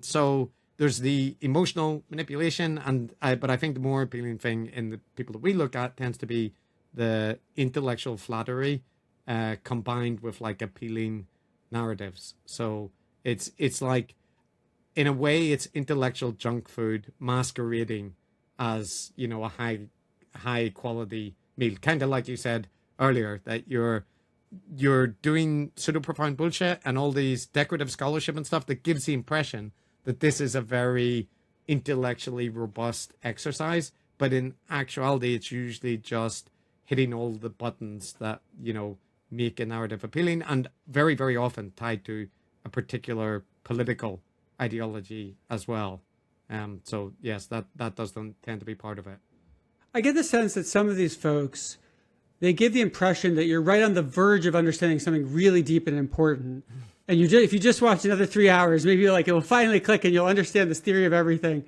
So there's the emotional manipulation, but I think the more appealing thing in the people that we look at tends to be the intellectual flattery combined with like appealing narratives. So it's like, in a way, it's intellectual junk food masquerading as a high quality meal, kind of like you said earlier, that you're doing pseudo profound bullshit and all these decorative scholarship and stuff that gives the impression that this is a very intellectually robust exercise, but in actuality it's usually just hitting all the buttons that make a narrative appealing, and very, very often tied to a particular political ideology as well. So yes, that does tend to be part of it. I get the sense that some of these folks, they give the impression that you're right on the verge of understanding something really deep and important. And if you just watch another 3 hours, maybe like it will finally click and you'll understand this theory of everything.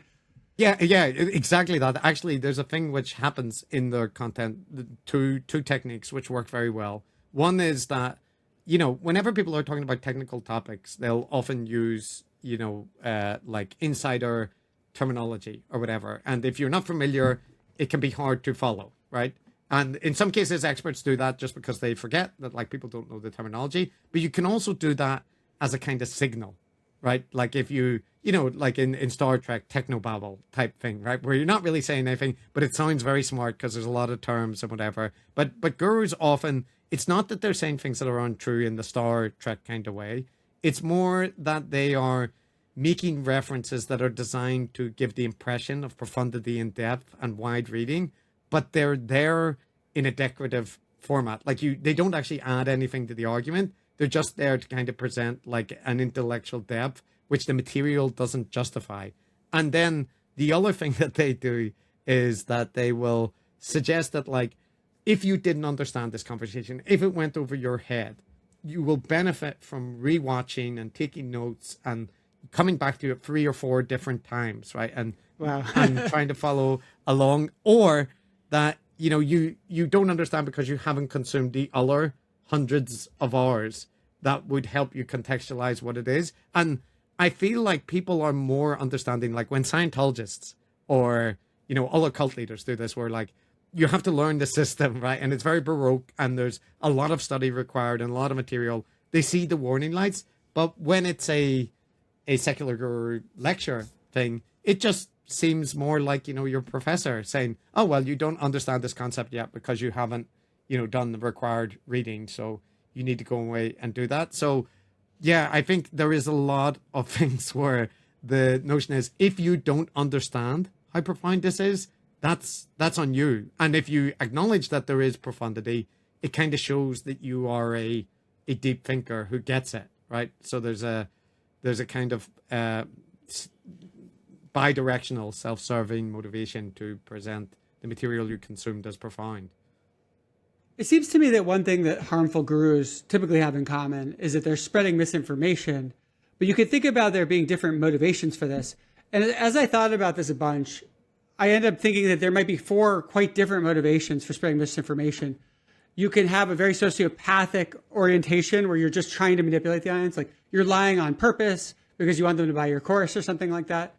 Yeah, exactly that. Actually, there's a thing which happens in their content, two techniques which work very well. One is that, whenever people are talking about technical topics, they'll often use, like insider terminology or whatever. And if you're not familiar, it can be hard to follow, right? And in some cases, experts do that just because they forget that like people don't know the terminology. But you can also do that as a kind of signal, right? Like if like in Star Trek, technobabble type thing, right? Where you're not really saying anything, but it sounds very smart because there's a lot of terms and whatever. But gurus often, it's not that they're saying things that are untrue in the Star Trek kind of way. It's more that they are making references that are designed to give the impression of profundity and depth and wide reading, but they're there in a decorative format. Like they don't actually add anything to the argument. They're just there to kind of present like an intellectual depth, which the material doesn't justify. And then the other thing that they do is that they will suggest that like, if you didn't understand this conversation, if it went over your head, you will benefit from rewatching and taking notes and coming back to it 3 or 4 different times, right? And wow. and trying to follow along, or that you don't understand because you haven't consumed the other hundreds of hours that would help you contextualize what it is. And I feel like people are more understanding, like when Scientologists or other cult leaders do this, where like you have to learn the system, right? And it's very Baroque and there's a lot of study required and a lot of material. They see the warning lights, but when it's a secular guru lecture thing, it just seems more like, your professor saying, oh, well, you don't understand this concept yet because you haven't, done the required reading. So you need to go away and do that. So yeah, I think there is a lot of things where the notion is, if you don't understand how profound this is, that's on you. And if you acknowledge that there is profundity, it kind of shows that you are a deep thinker who gets it, right? So there's a kind of bi-directional, self-serving motivation to present the material you consumed as profound. It seems to me that one thing that harmful gurus typically have in common is that they're spreading misinformation, but you could think about there being different motivations for this. And as I thought about this a bunch, I ended up thinking that there might be 4 quite different motivations for spreading misinformation. You can have a very sociopathic orientation where you're just trying to manipulate the audience, like you're lying on purpose because you want them to buy your course or something like that.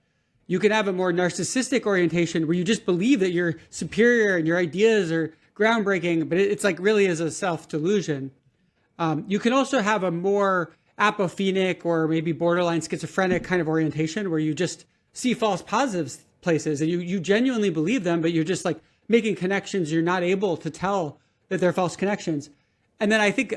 You can have a more narcissistic orientation where you just believe that you're superior and your ideas are groundbreaking, but it's like really is a self-delusion. You can also have a more apophenic or maybe borderline schizophrenic kind of orientation where you just see false positives places and you genuinely believe them, but you're just like making connections you're not able to tell that they're false connections. And then I think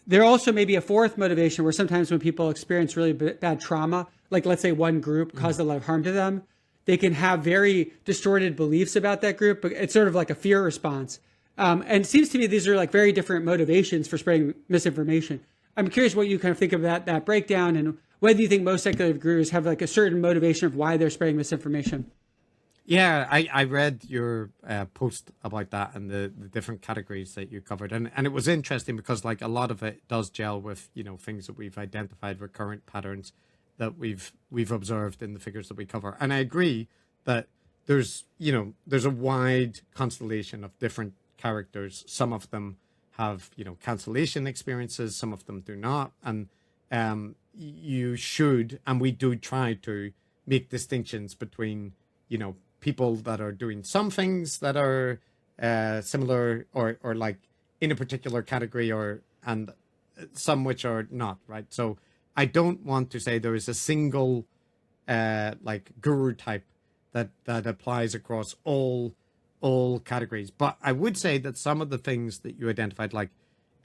there also may be a 4th motivation where sometimes when people experience really bad trauma, like let's say one group caused a lot of harm to them, they can have very distorted beliefs about that group, but it's sort of like a fear response. And it seems to me these are like very different motivations for spreading misinformation. I'm curious what you kind of think of that breakdown, and whether you think most secular gurus have like a certain motivation of why they're spreading misinformation. Yeah, I read your post about that and the different categories that you covered, and it was interesting because like a lot of it does gel with things that we've identified, recurrent patterns that we've observed in the figures that we cover. And I agree that there's a wide constellation of different characters. Some of them have cancellation experiences, some of them do not, and you should, and we do try to make distinctions between people that are doing some things that are similar or like in a particular category, and some which are not, right? So I don't want to say there is a single like guru type that applies across all categories, but I would say that some of the things that you identified, like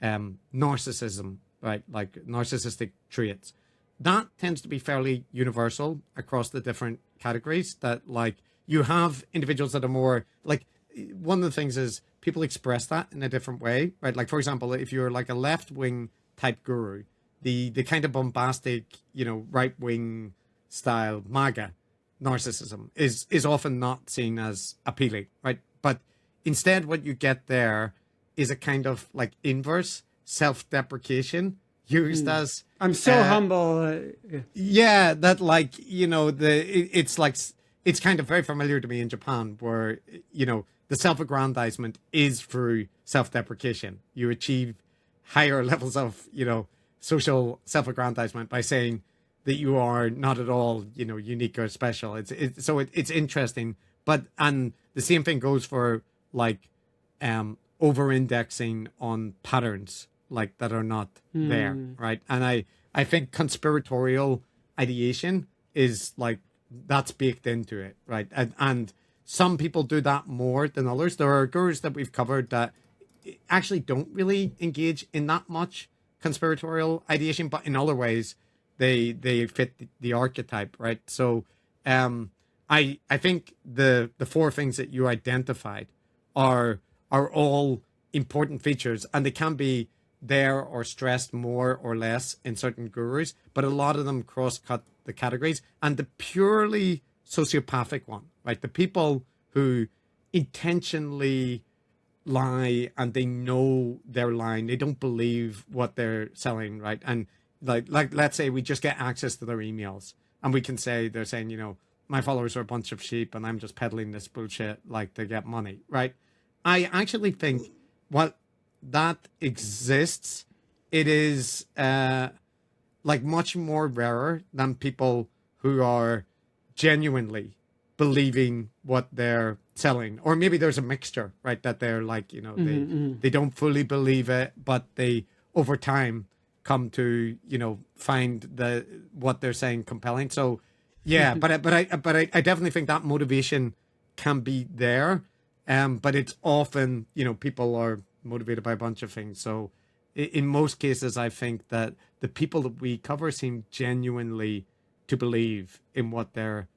narcissism, right, like narcissistic traits, that tends to be fairly universal across the different categories. That like you have individuals that are more like, one of the things is people express that in a different way, right? Like, for example, if you're like a left-wing type guru, the kind of bombastic, right-wing style MAGA narcissism is often not seen as appealing, right? But instead what you get there is a kind of like inverse self-deprecation used as I'm so humble. yeah, that like it's like it's kind of very familiar to me in Japan, where the self-aggrandizement is through self-deprecation. You achieve higher levels of social self-aggrandizement by saying that you are not at all unique or special. It's interesting, and the same thing goes for like over-indexing on patterns like that are not there, right? And I think conspiratorial ideation is like, that's baked into it, right? And some people do that more than others. There are gurus that we've covered that actually don't really engage in that much conspiratorial ideation, but in other ways they fit the archetype, right? So I think the four things that you identified are all important features, and they can be there or stressed more or less in certain gurus, but a lot of them cross-cut the categories. And the purely sociopathic one, right? The people who intentionally lie and they know they're lying, they don't believe what they're selling, right? And like let's say we just get access to their emails and we can say they're saying, my followers are a bunch of sheep and I'm just peddling this bullshit like to get money, right? I actually think while that exists, it is like much more rarer than people who are genuinely believing what they're selling. Or maybe there's a mixture, right? That they're like, they don't fully believe it, but they over time come to, find what they're saying compelling. So yeah, but I definitely think that motivation can be there. But it's often, people are motivated by a bunch of things. So in most cases, I think that the people that we cover seem genuinely to believe in what they're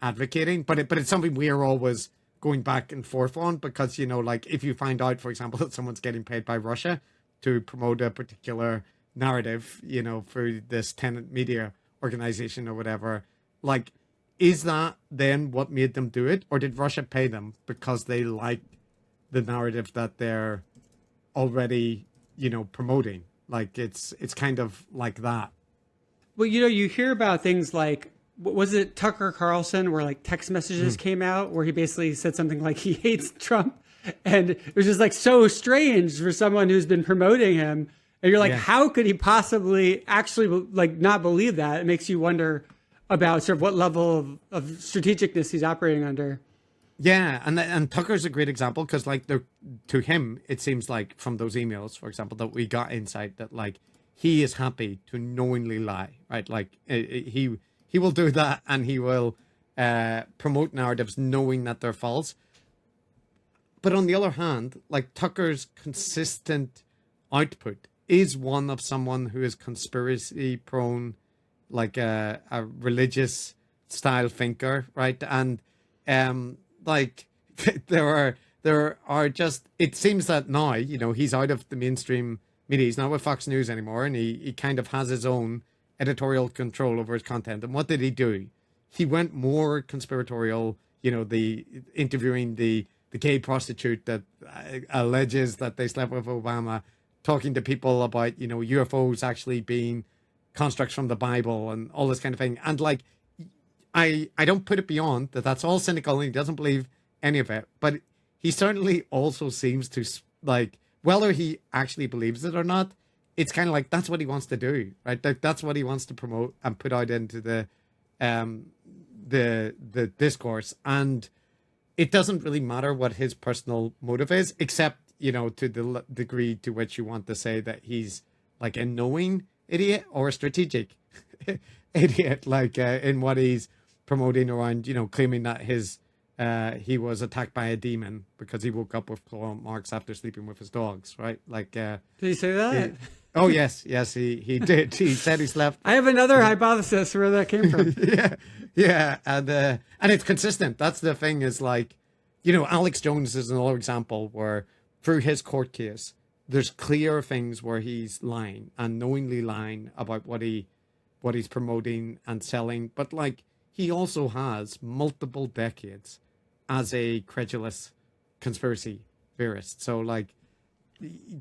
advocating, but it's something we are always going back and forth on, because like if you find out, for example, that someone's getting paid by Russia to promote a particular narrative, through this tenant media organization or whatever, like, is that then what made them do it, or did Russia pay them because they like the narrative that they're already promoting? Like it's kind of like that. Well, you hear about things like, was it Tucker Carlson, where like text messages came out where he basically said something like he hates Trump, and it was just like so strange for someone who's been promoting him, and you're like, how could he possibly actually like not believe that? It makes you wonder about sort of what level of strategicness he's operating under. Yeah, and Tucker's a great example, because like to him it seems like from those emails, for example, that we got insight that like he is happy to knowingly lie, right? Like he will do that, and he will promote narratives knowing that they're false. But on the other hand, like Tucker's consistent output is one of someone who is conspiracy prone, like a religious style thinker, right? And like there are just, it seems that now, he's out of the mainstream media. He's not with Fox News anymore, and he kind of has his own editorial control over his content. And what did he do? He went more conspiratorial, the interviewing the gay prostitute that alleges that they slept with Obama, talking to people about, UFOs actually being constructs from the Bible and all this kind of thing. And like, I don't put it beyond that that's all cynical and he doesn't believe any of it. But he certainly also seems to, like, whether he actually believes it or not, it's kind of like that's what he wants to do, right? That's what he wants to promote and put out into the discourse. And it doesn't really matter what his personal motive is, except, to the degree to which you want to say that he's like a knowing idiot or a strategic idiot, like in what he's promoting around, claiming that he was attacked by a demon because he woke up with claw marks after sleeping with his dogs, right? Like, did he say that? Oh yes, he did. He said he slept. I have another hypothesis where that came from. yeah, and it's consistent. That's the thing. Is like, Alex Jones is another example where through his court case, there's clear things where he's lying and knowingly lying about what he's promoting and selling. But like, he also has multiple decades as a credulous conspiracy theorist. So like,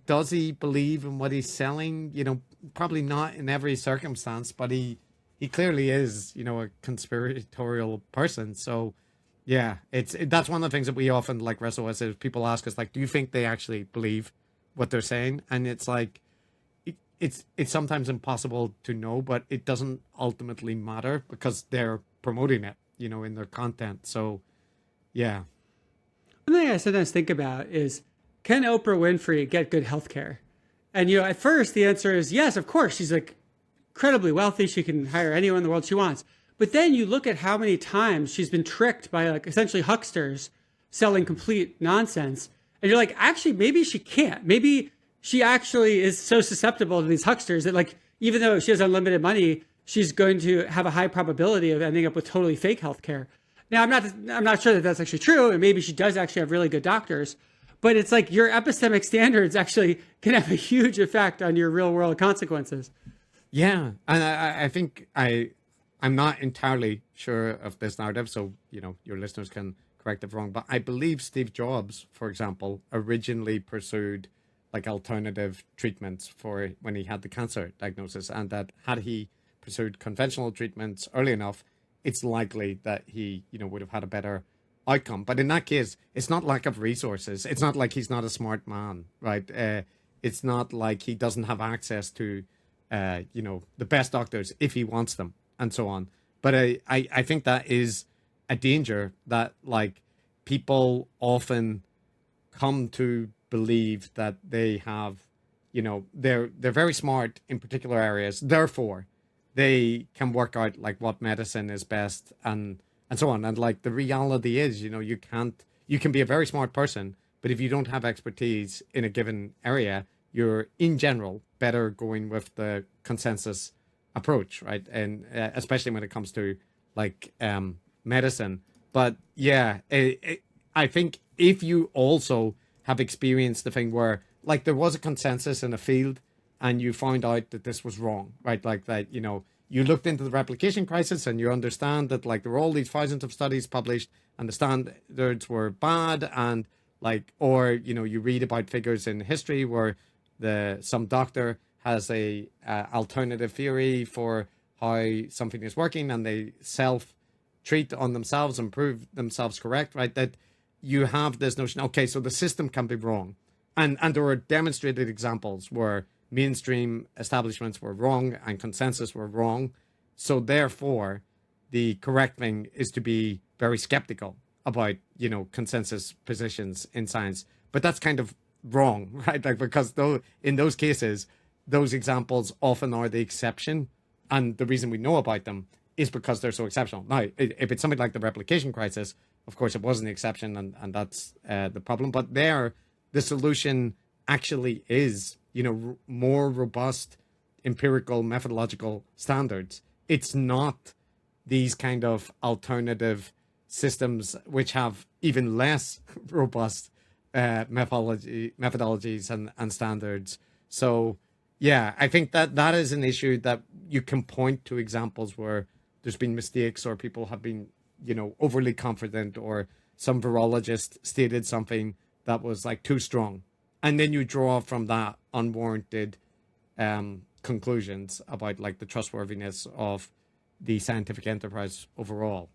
does he believe in what he's selling? Probably not in every circumstance, but he clearly is, a conspiratorial person. So yeah, that's one of the things that we often like wrestle with. Is people ask us like, do you think they actually believe what they're saying? And it's like, it's sometimes impossible to know, but it doesn't ultimately matter because they're promoting it, in their content. So yeah. One thing I sometimes think about is, can Oprah Winfrey get good health care? And, at first the answer is yes, of course. She's like incredibly wealthy. She can hire anyone in the world she wants. But then you look at how many times she's been tricked by like essentially hucksters selling complete nonsense. And you're like, actually, maybe she can't. Maybe she actually is so susceptible to these hucksters that like, even though she has unlimited money, she's going to have a high probability of ending up with totally fake healthcare. Now, I'm not sure that that's actually true. And maybe she does actually have really good doctors. But it's like your epistemic standards actually can have a huge effect on your real world consequences. Yeah. And I think I'm not entirely sure of this narrative. So, your listeners can correct if wrong. But I believe Steve Jobs, for example, originally pursued like alternative treatments for when he had the cancer diagnosis. And that had he pursued conventional treatments early enough, it's likely that he, would have had a better outcome. But in that case, it's not lack of resources. It's not like he's not a smart man, right? It's not like he doesn't have access to, the best doctors if he wants them and so on. But I think that is a danger that like people often come to believe that they have, they're very smart in particular areas. Therefore, they can work out like what medicine is best and so on. And like the reality is, you can be a very smart person, but if you don't have expertise in a given area, you're in general better going with the consensus approach, right? And especially when it comes to like medicine. But yeah, I think if you also have experienced the thing where like there was a consensus in a field and you found out that this was wrong, right? Like that, you looked into the replication crisis and you understand that like there were all these thousands of studies published and the standards were bad, and like, or, you read about figures in history where some doctor has a alternative theory for how something is working and they self-treat on themselves and prove themselves correct, right? That you have this notion, okay, so the system can be wrong. And there were demonstrated examples where mainstream establishments were wrong and consensus were wrong. So therefore, the correct thing is to be very skeptical about, consensus positions in science. But that's kind of wrong, right? Like, because in those cases, those examples often are the exception. And the reason we know about them is because they're so exceptional. Now, if it's something like the replication crisis, of course, it was an exception, and that's the problem. But there, the solution actually is, more robust empirical methodological standards. It's not these kind of alternative systems, which have even less robust methodologies and standards. So, yeah, I think that is an issue that you can point to examples where there's been mistakes or people have been, overly confident, or some virologist stated something that was like too strong. And then you draw from that unwarranted conclusions about like the trustworthiness of the scientific enterprise overall.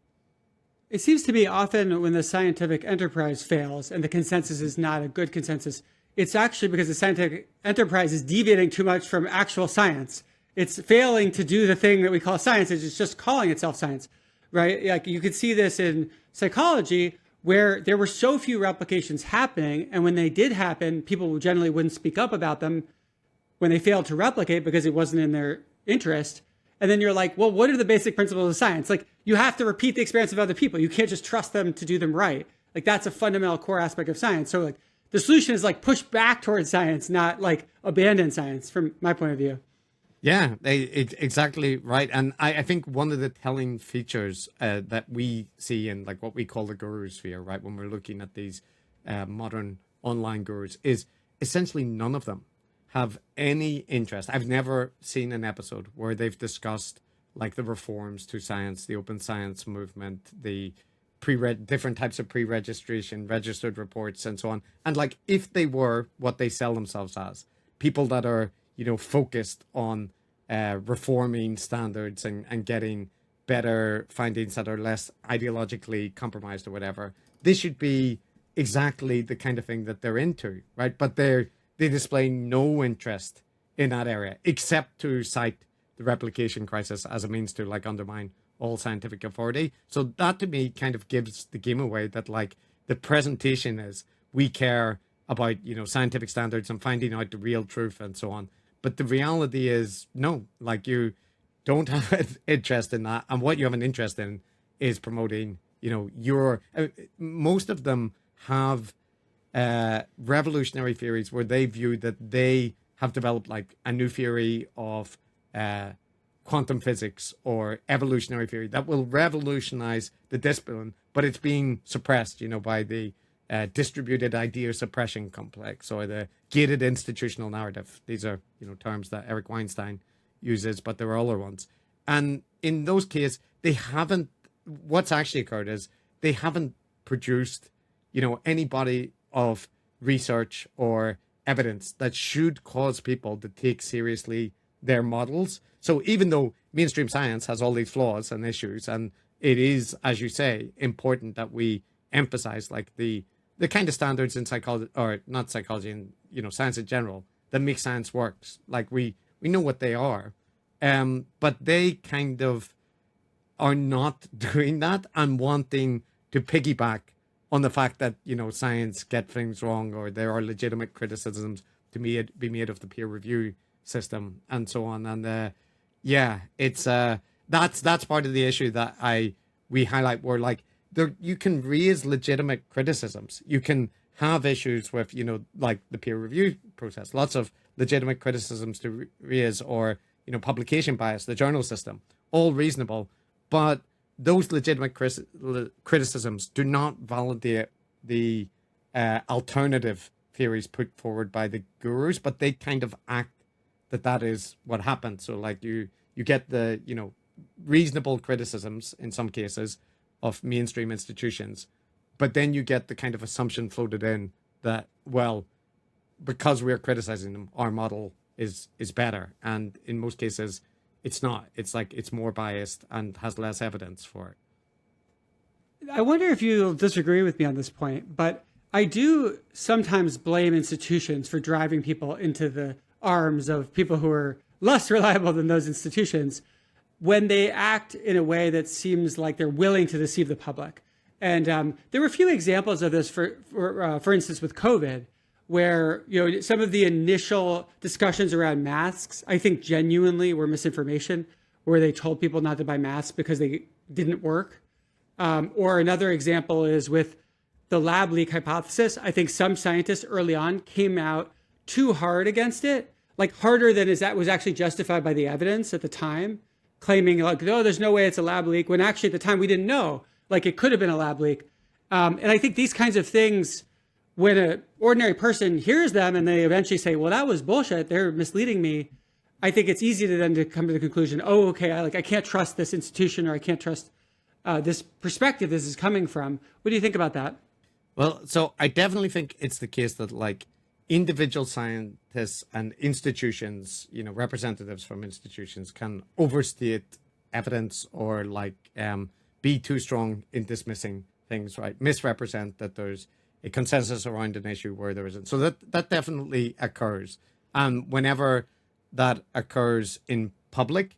It seems to be often when the scientific enterprise fails and the consensus is not a good consensus, it's actually because the scientific enterprise is deviating too much from actual science. It's failing to do the thing that we call science. It's just calling itself science, right? Like you could see this in psychology, where there were so few replications happening. And when they did happen, people generally wouldn't speak up about them when they failed to replicate because it wasn't in their interest. And then you're like, well, what are the basic principles of science? Like, you have to repeat the experience of other people. You can't just trust them to do them right. Like, that's a fundamental core aspect of science. So like the solution is like push back towards science, not like abandon science from my point of view. Yeah, exactly right. And I think one of the telling features that we see in like what we call the guru sphere, right, when we're looking at these modern online gurus, is essentially none of them have any interest. I've never seen an episode where they've discussed like the reforms to science, the open science movement, the different types of pre-registration, registered reports, and so on. And like if they were what they sell themselves as, people that are focused on reforming standards and getting better findings that are less ideologically compromised or whatever, this should be exactly the kind of thing that they're into, right? But they display no interest in that area, except to cite the replication crisis as a means to like undermine all scientific authority. So that to me kind of gives the game away that like the presentation is we care about, scientific standards and finding out the real truth and so on. But the reality is no, like you don't have an interest in that. And what you have an interest in is promoting, most of them have revolutionary theories where they view that they have developed like a new theory of quantum physics or evolutionary theory that will revolutionize the discipline, but it's being suppressed, by the distributed idea suppression complex or the gated institutional narrative. These are, terms that Eric Weinstein uses, but there are other ones. And in those cases, what's actually occurred is they haven't produced, any body of research or evidence that should cause people to take seriously their models. So even though mainstream science has all these flaws and issues, and it is, as you say, important that we emphasize like the kind of standards in psychology, or not psychology, and science in general, that make science works. Like we know what they are, but they kind of are not doing that and wanting to piggyback on the fact that science get things wrong, or there are legitimate criticisms to be made of the peer review system and so on. And it's that's part of the issue that we highlight, where like you can raise legitimate criticisms. You can have issues with, like the peer review process, lots of legitimate criticisms to raise, or, publication bias, the journal system, all reasonable. But those legitimate criticisms do not validate the alternative theories put forward by the gurus, but they kind of act that is what happened. So like you get the, reasonable criticisms in some cases of mainstream institutions, but then you get the kind of assumption floated in that, well, because we're criticizing them, our model is better. And in most cases, it's not. It's like it's more biased and has less evidence for it. I wonder if you'll disagree with me on this point, but I do sometimes blame institutions for driving people into the arms of people who are less reliable than those institutions when they act in a way that seems like they're willing to deceive the public. And there were a few examples of this, for instance, with COVID, where some of the initial discussions around masks, I think genuinely were misinformation, where they told people not to buy masks because they didn't work. Or another example is with the lab leak hypothesis. I think some scientists early on came out too hard against it, like harder than that was actually justified by the evidence at the time. claiming like, oh, there's no way it's a lab leak, when actually at the time we didn't know, like it could have been a lab leak. And I think these kinds of things, when an ordinary person hears them and they eventually say, well, that was bullshit, they're misleading me, I think it's easy to then to come to the conclusion, oh, okay, I can't trust this institution, or I can't trust this perspective this is coming from. What do you think about that? Well, so I definitely think it's the case that like individual scientists and institutions, representatives from institutions can overstate evidence or like be too strong in dismissing things, right? Misrepresent that there's a consensus around an issue where there isn't. So that definitely occurs. And whenever that occurs in public,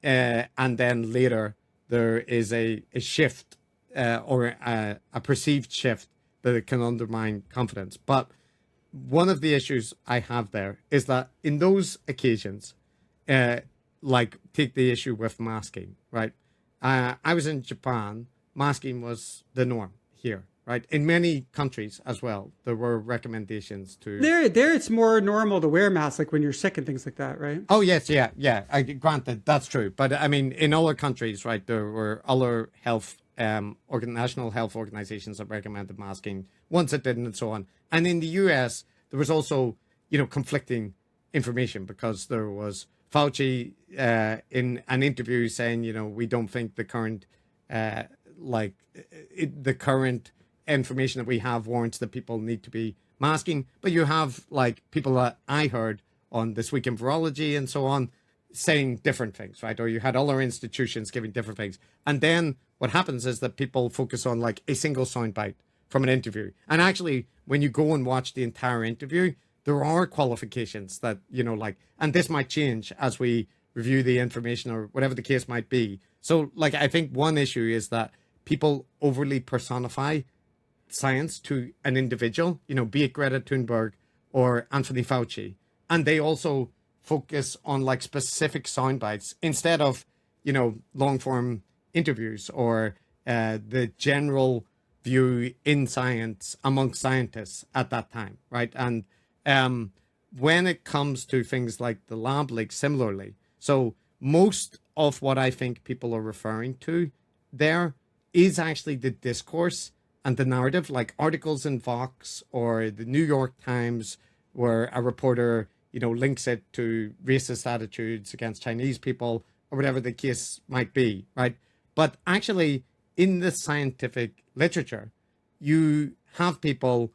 and then later there is a shift or a perceived shift that can undermine confidence. But one of the issues I have there is that in those occasions, like take the issue with masking, right? I was in Japan. Masking was the norm here, right? In many countries as well, there were recommendations to. There, it's more normal to wear masks, like when you're sick and things like that, right? Oh yes, yeah. Granted, that's true, but I mean, in other countries, right, there were other health, national health organizations that recommended masking. Once it didn't, and so on. And in the US, there was also, conflicting information because there was Fauci in an interview saying, we don't think the current, the current information that we have warrants that people need to be masking. But you have like people that I heard on This Week in Virology and so on saying different things, right? Or you had other institutions giving different things. And then what happens is that people focus on like a single soundbite from an interview. And actually, when you go and watch the entire interview, there are qualifications that, and this might change as we review the information or whatever the case might be. So like, I think one issue is that people overly personify science to an individual, be it Greta Thunberg or Anthony Fauci. And they also focus on like specific sound bites instead of, long form interviews or the general view in science amongst scientists at that time, right? And when it comes to things like the lab leak, similarly, so most of what I think people are referring to there is actually the discourse and the narrative, like articles in Vox or the New York Times, where a reporter, links it to racist attitudes against Chinese people or whatever the case might be, right? But actually, in the scientific literature, you have people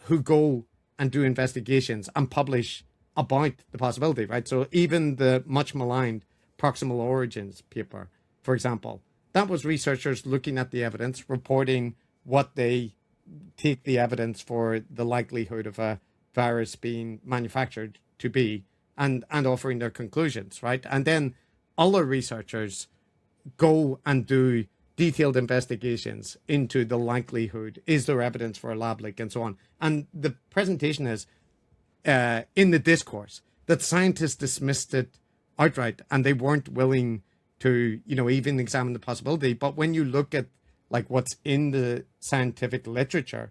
who go and do investigations and publish about the possibility, right? So even the much maligned proximal origins paper, for example, that was researchers looking at the evidence, reporting what they take the evidence for the likelihood of a virus being manufactured to be, and offering their conclusions, right? And then other researchers go and do detailed investigations into the likelihood, is there evidence for a lab leak, and so on. And the presentation is in the discourse that scientists dismissed it outright and they weren't willing to, even examine the possibility. But when you look at like what's in the scientific literature,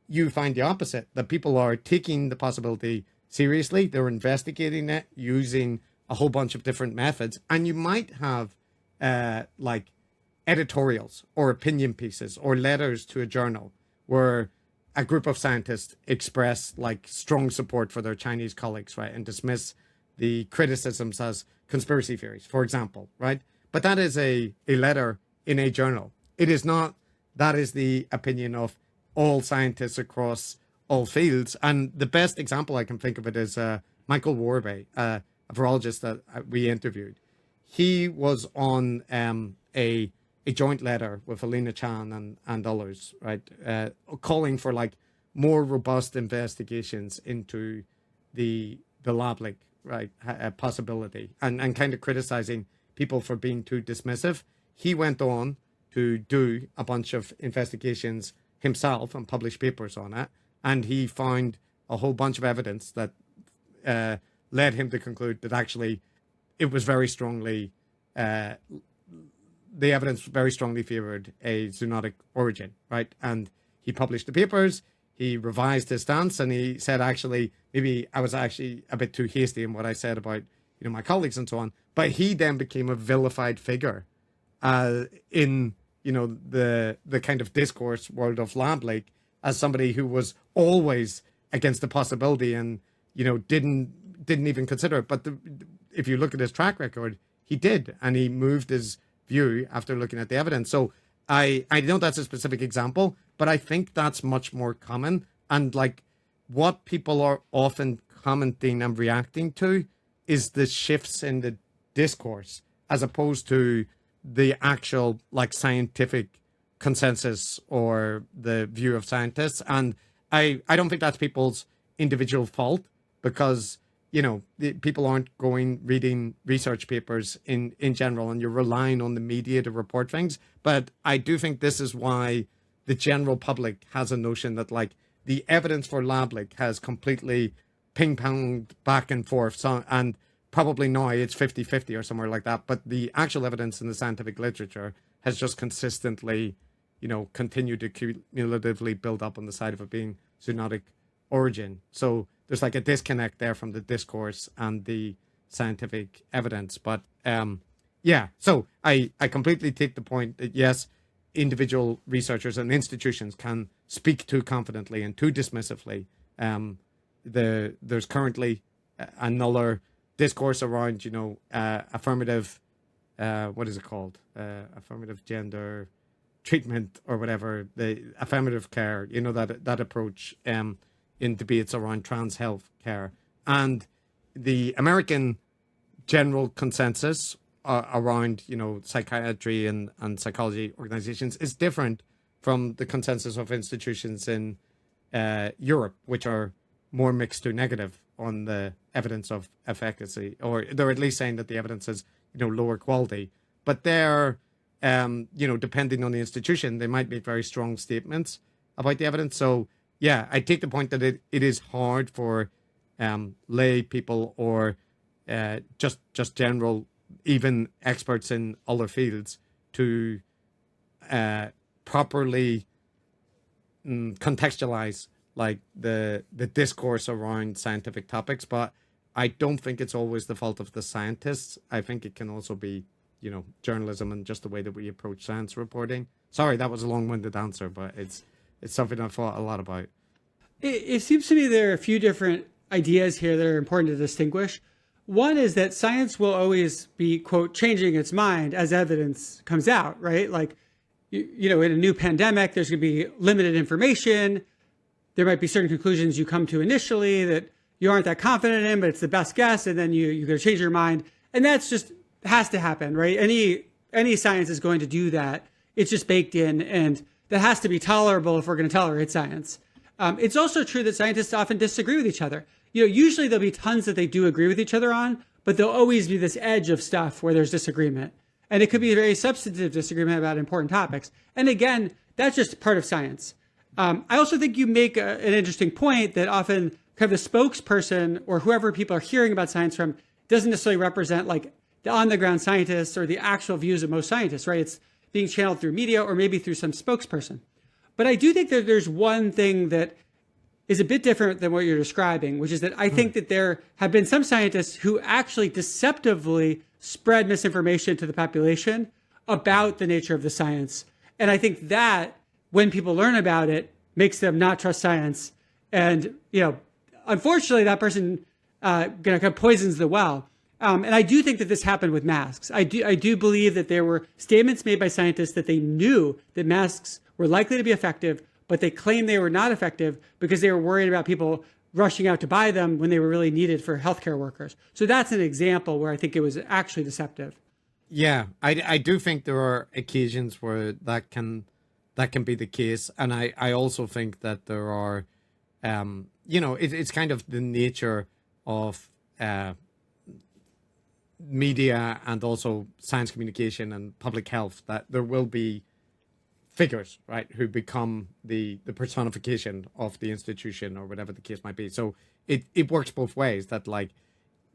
you find the opposite, that people are taking the possibility seriously. They're investigating it using a whole bunch of different methods. And you might have like editorials or opinion pieces or letters to a journal where a group of scientists express like strong support for their Chinese colleagues, right? And dismiss the criticisms as conspiracy theories, for example, right? But that is a letter in a journal. It is not, that is the opinion of all scientists across all fields. And the best example I can think of it is Michael Warby, a virologist that we interviewed. He was on a joint letter with Alina Chan and others, right, calling for like more robust investigations into the lab leak, right, possibility, and kind of criticizing people for being too dismissive. He went on to do a bunch of investigations himself and publish papers on it, and he found a whole bunch of evidence that led him to conclude that actually it was very strongly the evidence very strongly favored a zoonotic origin, right? And he published the papers, he revised his stance, and he said, actually, maybe I was actually a bit too hasty in what I said about, my colleagues and so on. But he then became a vilified figure in, the kind of discourse world of lab leak, as somebody who was always against the possibility and, didn't even consider it. But if you look at his track record, he did, and he moved his view after looking at the evidence. So I know that's a specific example, but I think that's much more common. And like what people are often commenting and reacting to is the shifts in the discourse as opposed to the actual like scientific consensus or the view of scientists. And I don't think that's people's individual fault, because people aren't reading research papers in general, and you're relying on the media to report things. But I do think this is why the general public has a notion that like the evidence for lab leak has completely ping-ponged back and forth. So, and probably now it's 50-50 or somewhere like that. But the actual evidence in the scientific literature has just consistently, continued to cumulatively build up on the side of it being zoonotic origin. So there's like a disconnect there from the discourse and the scientific evidence. But so I completely take the point that yes, individual researchers and institutions can speak too confidently and too dismissively. There's currently another discourse around, affirmative, what is it called? Affirmative gender treatment or whatever, the affirmative care, that approach in debates around trans health care. And the American general consensus around, psychiatry and psychology organizations is different from the consensus of institutions in Europe, which are more mixed to negative on the evidence of efficacy, or they're at least saying that the evidence is, lower quality. But they're, depending on the institution, they might make very strong statements about the evidence. So, yeah, I take the point that it is hard for lay people or just general, even experts in other fields to properly contextualize like the discourse around scientific topics. But I don't think it's always the fault of the scientists. I think it can also be, journalism and just the way that we approach science reporting. Sorry, that was a long-winded answer, but it's something I've thought a lot about. It seems to me there are a few different ideas here that are important to distinguish. One is that science will always be, quote, changing its mind as evidence comes out, right? Like, in a new pandemic, there's going to be limited information. There might be certain conclusions you come to initially that you aren't that confident in, but it's the best guess, and then you're going to change your mind. And that's just has to happen, right? Any science is going to do that. It's just baked in, and that has to be tolerable if we're going to tolerate science. It's also true that scientists often disagree with each other. Usually there'll be tons that they do agree with each other on, but there'll always be this edge of stuff where there's disagreement. And it could be a very substantive disagreement about important topics. And again, that's just part of science. I also think you make an interesting point that often kind of the spokesperson or whoever people are hearing about science from doesn't necessarily represent like the on-the-ground scientists or the actual views of most scientists, right? It's being channeled through media or maybe through some spokesperson. But I do think that there's one thing that is a bit different than what you're describing, which is that I think that there have been some scientists who actually deceptively spread misinformation to the population about the nature of the science. And I think that when people learn about it, makes them not trust science. And, unfortunately, that person kind of poisons the well. And I do think that this happened with masks. I do believe that there were statements made by scientists that they knew that masks were likely to be effective, but they claimed they were not effective because they were worried about people rushing out to buy them when they were really needed for healthcare workers. So that's an example where I think it was actually deceptive. Yeah, I do think there are occasions where that can be the case. And I also think that there are, it's kind of the nature of media and also science communication and public health that there will be figures, right, who become the personification of the institution or whatever the case might be. So it works both ways, that like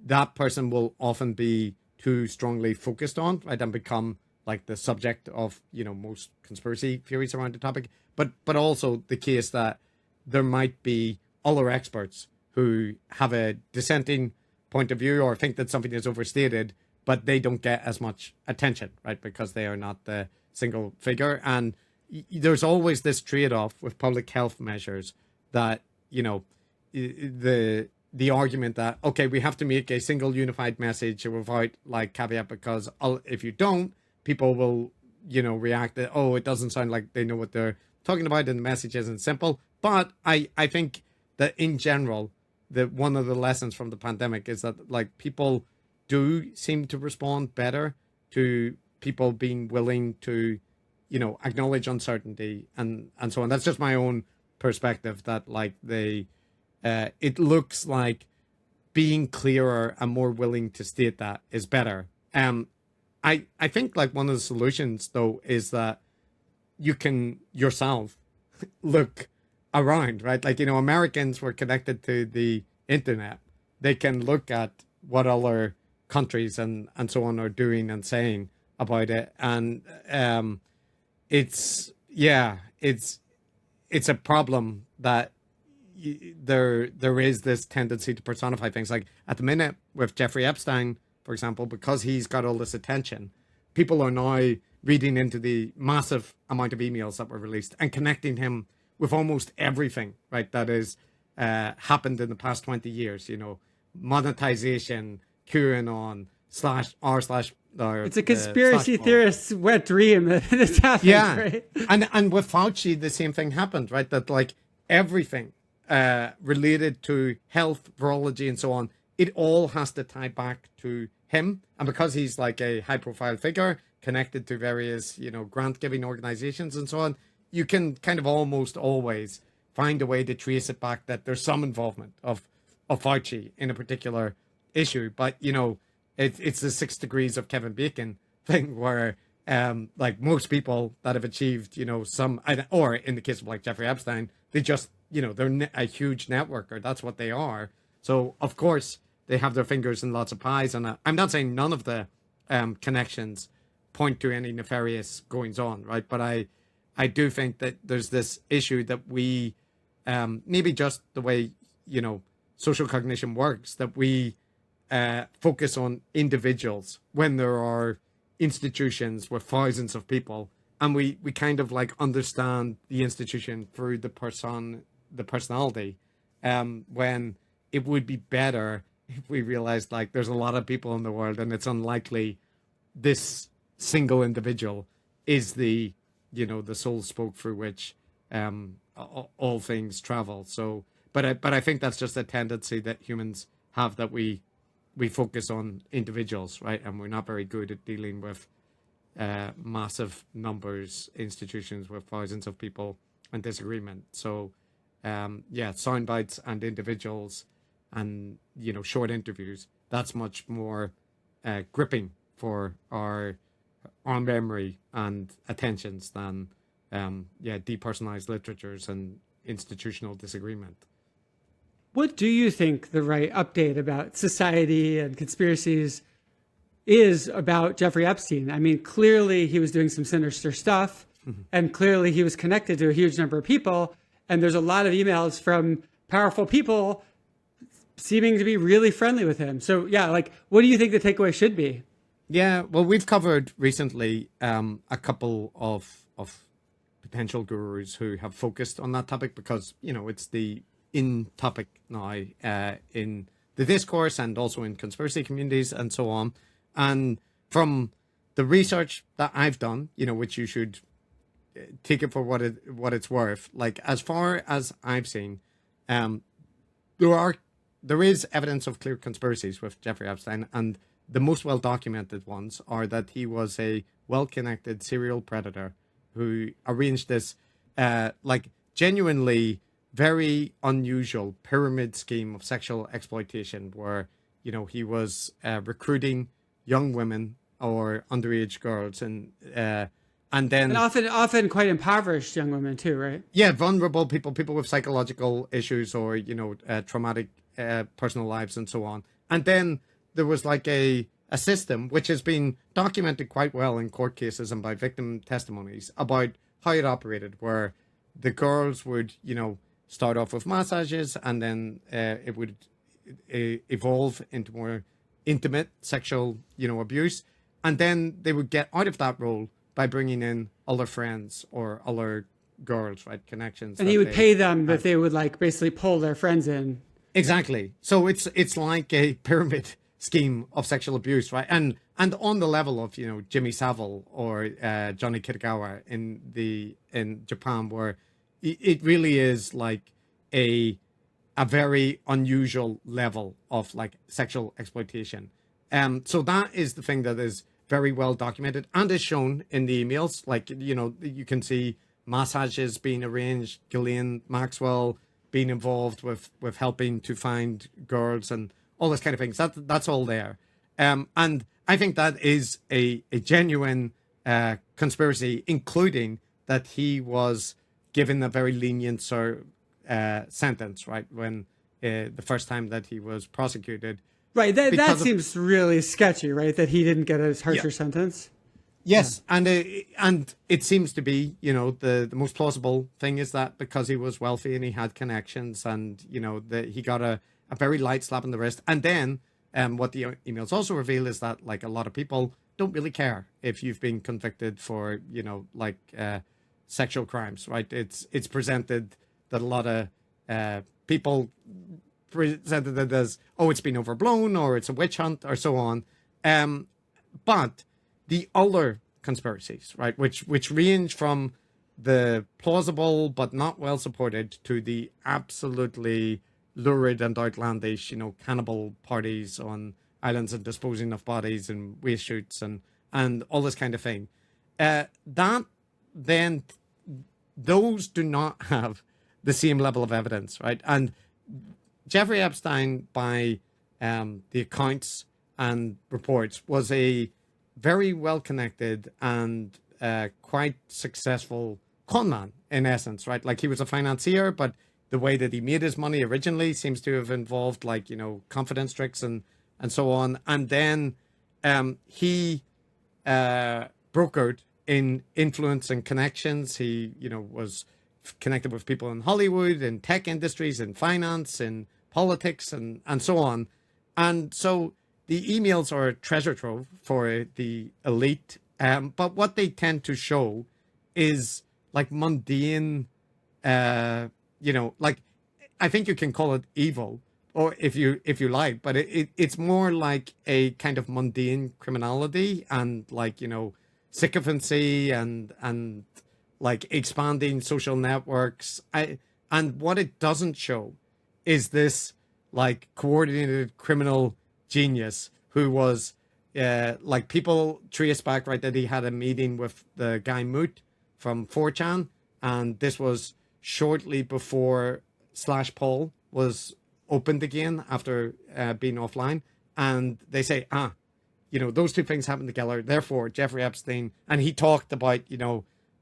that person will often be too strongly focused on, right, and become like the subject of, most conspiracy theories around the topic. But also the case that there might be other experts who have a dissenting point of view or think that something is overstated, but they don't get as much attention, right? Because they are not the single figure. And there's always this trade-off with public health measures that, the argument that, okay, we have to make a single unified message without like caveat, because if you don't, people will, react that, oh, it doesn't sound like they know what they're talking about and the message isn't simple. But I think that in general, one of the lessons from the pandemic is that like people do seem to respond better to people being willing to, acknowledge uncertainty and so on. That's just my own perspective, that like it looks like being clearer and more willing to state that is better. I think like one of the solutions though is that you can yourself look around, right? Like, Americans were connected to the internet. They can look at what other countries and so on are doing and saying about it. And it's a problem that there is this tendency to personify things. Like at the minute with Jeffrey Epstein, for example, because he's got all this attention, people are now reading into the massive amount of emails that were released and connecting him with almost everything, right, that is happened in the past 20 years, monetization, QAnon, it's a conspiracy theorist's wet dream that it's happened, yeah. Right? And with Fauci, the same thing happened, right? That like everything related to health, virology, and so on, it all has to tie back to him. And because he's like a high profile figure connected to various, grant giving organizations and so on, you can kind of almost always find a way to trace it back that there's some involvement of Fauci in a particular issue. But, it's the 6 degrees of Kevin Bacon thing where like most people that have achieved, some, or in the case of like Jeffrey Epstein, they just, they're a huge networker. That's what they are. So, of course, they have their fingers in lots of pies. And I'm not saying none of the connections point to any nefarious goings on, right? But I do think that there's this issue that we, maybe just the way, social cognition works, that we focus on individuals when there are institutions with thousands of people, and we kind of like understand the institution through the personality, when it would be better if we realized like there's a lot of people in the world and it's unlikely this single individual is the sole spoke through which all things travel. So but I think that's just a tendency that humans have, that we focus on individuals, right? And we're not very good at dealing with massive numbers, institutions with thousands of people and disagreement. So sound bites and individuals and, short interviews, that's much more gripping for our memory and attentions than depersonalized literatures and institutional disagreement. What do you think the right update about society and conspiracies is about Jeffrey Epstein? I mean, clearly he was doing some sinister stuff, and clearly he was connected to a huge number of people. And there's a lot of emails from powerful people seeming to be really friendly with him. So yeah, like, what do you think the takeaway should be? Yeah, well, we've covered recently a couple of potential gurus who have focused on that topic because, it's the in topic now in the discourse and also in conspiracy communities and so on. And from the research that I've done, which you should take it for what it's worth, like as far as I've seen, there is evidence of clear conspiracies with Jeffrey Epstein, and the most well-documented ones are that he was a well-connected serial predator who arranged this genuinely very unusual pyramid scheme of sexual exploitation where, he was recruiting young women or underage girls and often quite impoverished young women too, right? Yeah, vulnerable people with psychological issues or, traumatic personal lives and so on. And then there was like a system which has been documented quite well in court cases and by victim testimonies about how it operated, where the girls would, start off with massages and then it would evolve into more intimate sexual, abuse. And then they would get out of that role by bringing in other friends or other girls, right? Connections. And he would pay them if they would like basically pull their friends in. Exactly. So it's like a pyramid scheme of sexual abuse, right? And on the level of Jimmy Savile or Johnny Kitagawa in Japan, where it really is like a very unusual level of like sexual exploitation. So that is the thing that is very well documented and is shown in the emails. Like you can see massages being arranged, Ghislaine Maxwell being involved with helping to find girls and all this kind of things. That's all there. And I think that is a genuine conspiracy, including that he was given a very lenient sentence, right, when the first time that he was prosecuted. Right, that seems really sketchy, right, that he didn't get a harsher sentence. Yes, yeah. And it seems to be, the most plausible thing is that because he was wealthy and he had connections and, he got a very light slap on the wrist. And then what the emails also reveal is that, like, a lot of people don't really care if you've been convicted for, sexual crimes, right? It's presented that a lot of people presented it as, oh, it's been overblown or it's a witch hunt or so on. But the other conspiracies, right, which range from the plausible but not well supported to the absolutely lurid and outlandish, cannibal parties on islands and disposing of bodies and waste chutes and all this kind of thing. Those do not have the same level of evidence, right? And Jeffrey Epstein, by the accounts and reports, was a very well connected and quite successful con man in essence, right? Like he was a financier, but the way that he made his money originally seems to have involved like, confidence tricks and so on. And then he brokered in influence and connections. He, was connected with people in Hollywood, in tech industries, in finance, in politics, and so on. And so the emails are a treasure trove for the elite. But what they tend to show is like mundane, like I think you can call it evil, or if you like, but it's more like a kind of mundane criminality and like, sycophancy and like expanding social networks. And what it doesn't show is this like coordinated criminal genius who was like people trace back, right, that he had a meeting with the guy Moot from 4chan, and this was shortly before Slash Paul was opened again after being offline. And they say, those two things happened together. Therefore, Jeffrey Epstein, and he talked about,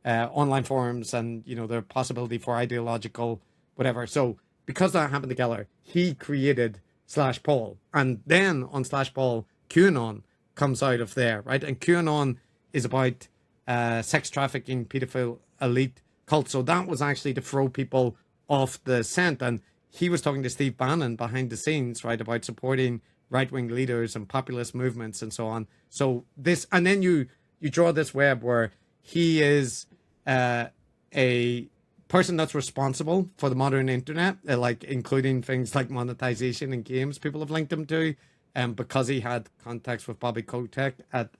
online forums and, their possibility for ideological whatever. So because that happened together, he created Slash Paul. And then on Slash Paul, QAnon comes out of there, right? And QAnon is about sex trafficking, pedophile elite cult. So that was actually to throw people off the scent. And he was talking to Steve Bannon behind the scenes, right, about supporting right-wing leaders and populist movements and so on. So this, and then you draw this web where he is a person that's responsible for the modern internet, like including things like monetization and games people have linked him to, because he had contacts with Bobby Kotick at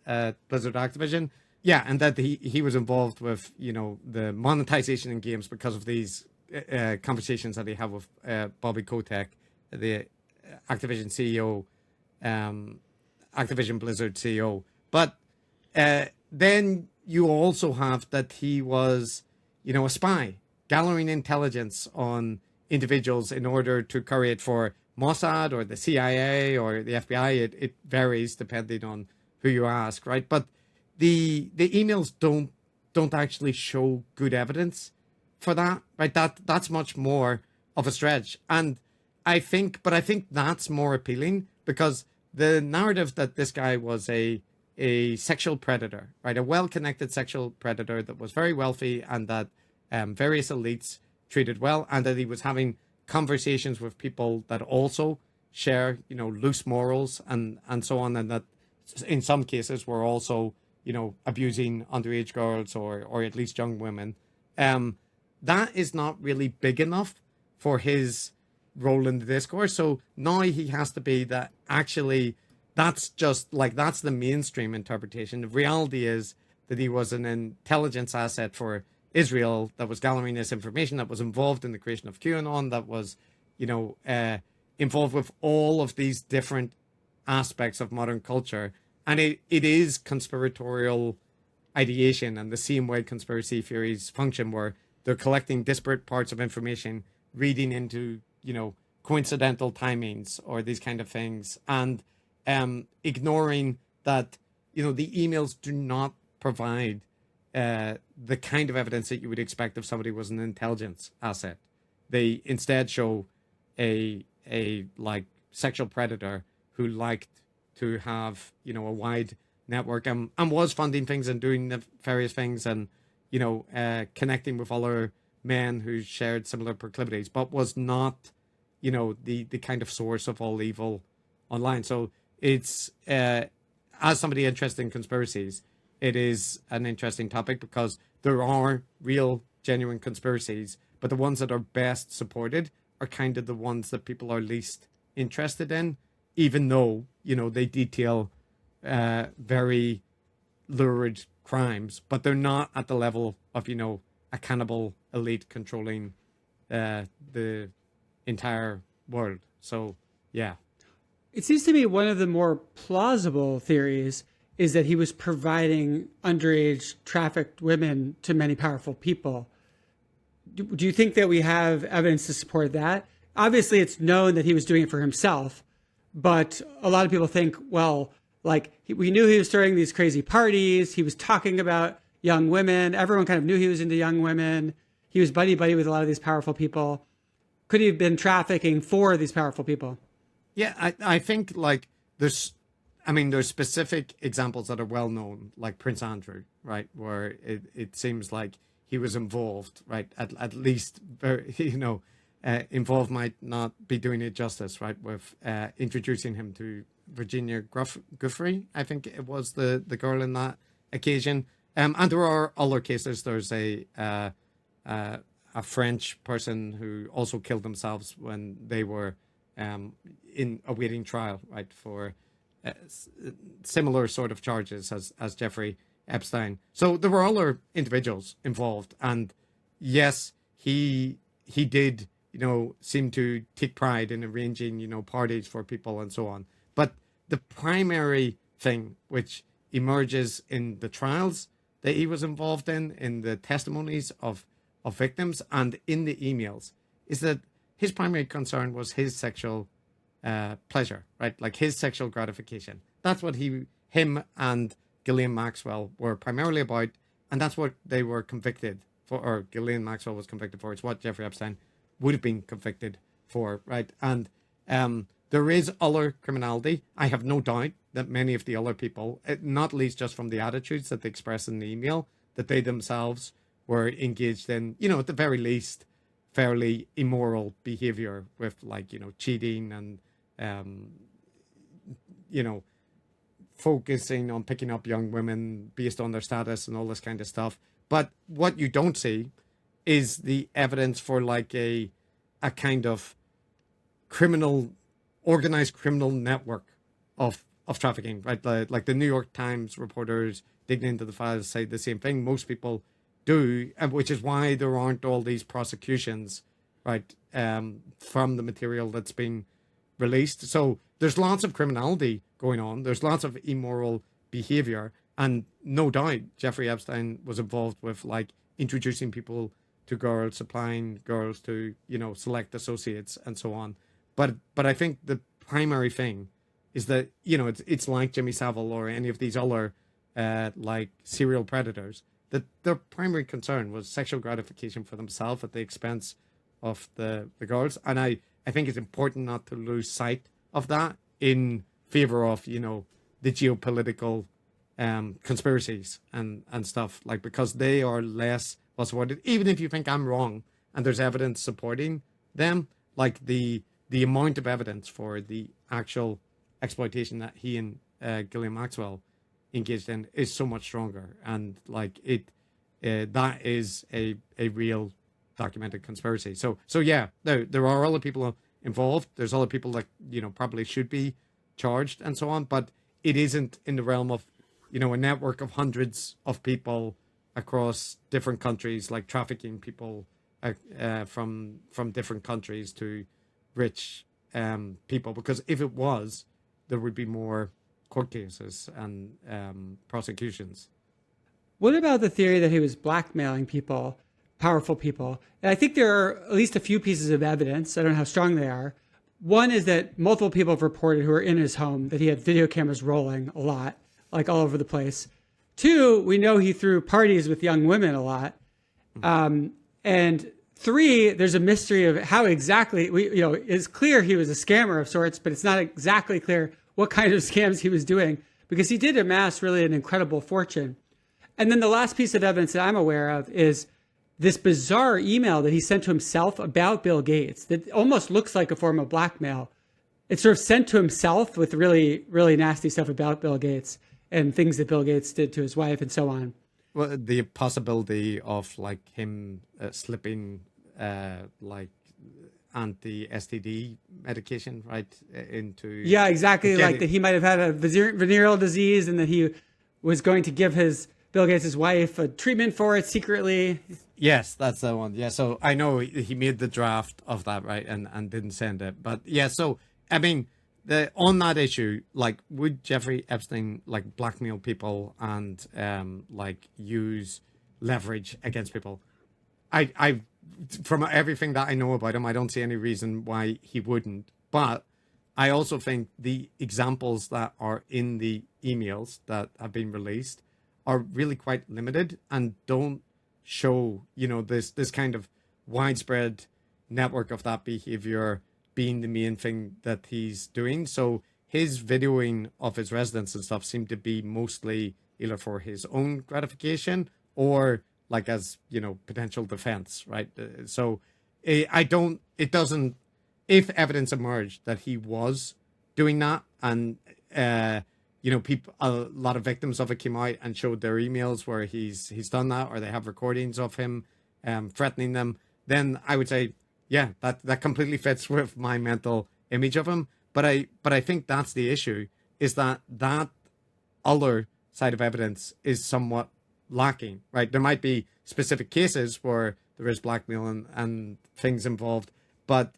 Blizzard Activision. Yeah, and that he was involved with, the monetization in games because of these conversations that he had with Bobby Kotick, the Activision CEO, Activision Blizzard CEO. But then you also have that he was, a spy, gathering intelligence on individuals in order to carry it for Mossad or the CIA or the FBI. It varies depending on who you ask, right? But the emails don't actually show good evidence for that, right? That's much more of a stretch. And I think that's more appealing because the narrative that this guy was a sexual predator, right? A well-connected sexual predator that was very wealthy and that various elites treated well, and that he was having conversations with people that also share, loose morals and so on, and that in some cases were also, abusing underage girls or at least young women. That is not really big enough for his role in the discourse. So now he has to be that actually that's just like, that's the mainstream interpretation. The reality is that he was an intelligence asset for Israel that was gathering this information, that was involved in the creation of QAnon, that was, involved with all of these different aspects of modern culture. And it is conspiratorial ideation, and the same way conspiracy theories function, where they're collecting disparate parts of information, reading into, coincidental timings or these kind of things, and ignoring that, the emails do not provide the kind of evidence that you would expect if somebody was an intelligence asset. They instead show a like sexual predator who liked to have, a wide network and was funding things and doing the various things and, connecting with other men who shared similar proclivities, but was not, the kind of source of all evil online. So it's, as somebody interested in conspiracies, it is an interesting topic because there are real, genuine conspiracies, but the ones that are best supported are kind of the ones that people are least interested in, even though, they detail very lurid crimes, but they're not at the level of, a cannibal elite controlling the entire world. So, yeah. It seems to me one of the more plausible theories is that he was providing underage trafficked women to many powerful people. Do you think that we have evidence to support that? Obviously, it's known that he was doing it for himself, but a lot of people think, well, like we knew he was throwing these crazy parties. He was talking about young women. Everyone kind of knew he was into young women. He was buddy-buddy with a lot of these powerful people. Could he have been trafficking for these powerful people? Yeah, I think like there's specific examples that are well known, like Prince Andrew, right, where it seems like he was involved, right, at least very, involved might not be doing it justice, right, with introducing him to Virginia Giuffre, I think it was the girl in that occasion. And there are other cases. There's a French person who also killed themselves when they were in awaiting trial, right, for similar sort of charges as Jeffrey Epstein. So there were other individuals involved, and yes, he did, seem to take pride in arranging, parties for people and so on. But the primary thing which emerges in the trials that he was involved in the testimonies of victims and in the emails, is that his primary concern was his sexual pleasure, right? Like his sexual gratification. That's what him and Ghislaine Maxwell were primarily about, and that's what they were convicted for, or Ghislaine Maxwell was convicted for. It's what Jeffrey Epstein would have been convicted for, right? And there is other criminality. I have no doubt that many of the other people, not least just from the attitudes that they express in the email, that they themselves were engaged in, at the very least, fairly immoral behavior with, like, cheating and, focusing on picking up young women based on their status and all this kind of stuff. But what you don't see is the evidence for like a kind of organized criminal network of trafficking, right? Like the New York Times reporters digging into the files say the same thing. Most people do, and which is why there aren't all these prosecutions, right, from the material that's been released. So there's lots of criminality going on. There's lots of immoral behavior, and no doubt Jeffrey Epstein was involved with like introducing people to girls, supplying girls to, select associates and so on. But I think the primary thing is that, it's like Jimmy Savile or any of these other like serial predators, that their primary concern was sexual gratification for themselves at the expense of the girls. And I think it's important not to lose sight of that in favor of, the geopolitical conspiracies and stuff, like, because they are less well supported. Even if you think I'm wrong and there's evidence supporting them, like the the amount of evidence for the actual exploitation that he and Ghislaine Maxwell engaged in is so much stronger, and like that is a real documented conspiracy. So yeah, there are other people involved. There's other people that probably should be charged and so on, but it isn't in the realm of a network of hundreds of people across different countries, like trafficking people from different countries to rich people. Because if it was, there would be more court cases and prosecutions. What about the theory that he was blackmailing people, powerful people? And I think there are at least a few pieces of evidence. I don't know how strong they are. One is that multiple people have reported who were in his home that he had video cameras rolling a lot, like all over the place. Two, we know he threw parties with young women a lot. And three, there's a mystery of how exactly, it's clear he was a scammer of sorts, but it's not exactly clear what kind of scams he was doing, because he did amass really an incredible fortune. And then the last piece of evidence that I'm aware of is this bizarre email that he sent to himself about Bill Gates that almost looks like a form of blackmail. It's sort of sent to himself with really, really nasty stuff about Bill Gates and things that Bill Gates did to his wife and so on. Well, the possibility of like him slipping like anti-STD medication right into exactly, like that he might have had a venereal disease and that he was going to give Bill Gates' wife a treatment for it secretly. Yes, that's the one. Yeah, so I know he made the draft of that, right, and didn't send it. But yeah, so I mean, on that issue, like, would Jeffrey Epstein like blackmail people and like use leverage against people? I from everything that I know about him, I don't see any reason why he wouldn't. But I also think the examples that are in the emails that have been released are really quite limited and don't show, this kind of widespread network of that behavior being the main thing that he's doing. So his videoing of his residence and stuff seem to be mostly either for his own gratification or like as, potential defense, right? So it doesn't, if evidence emerged that he was doing that and, people, a lot of victims of it came out and showed their emails where he's done that, or they have recordings of him threatening them, then I would say, yeah, that completely fits with my mental image of him. But I think that's the issue, is that other side of evidence is somewhat lacking, right? There might be specific cases where there is blackmail and things involved, but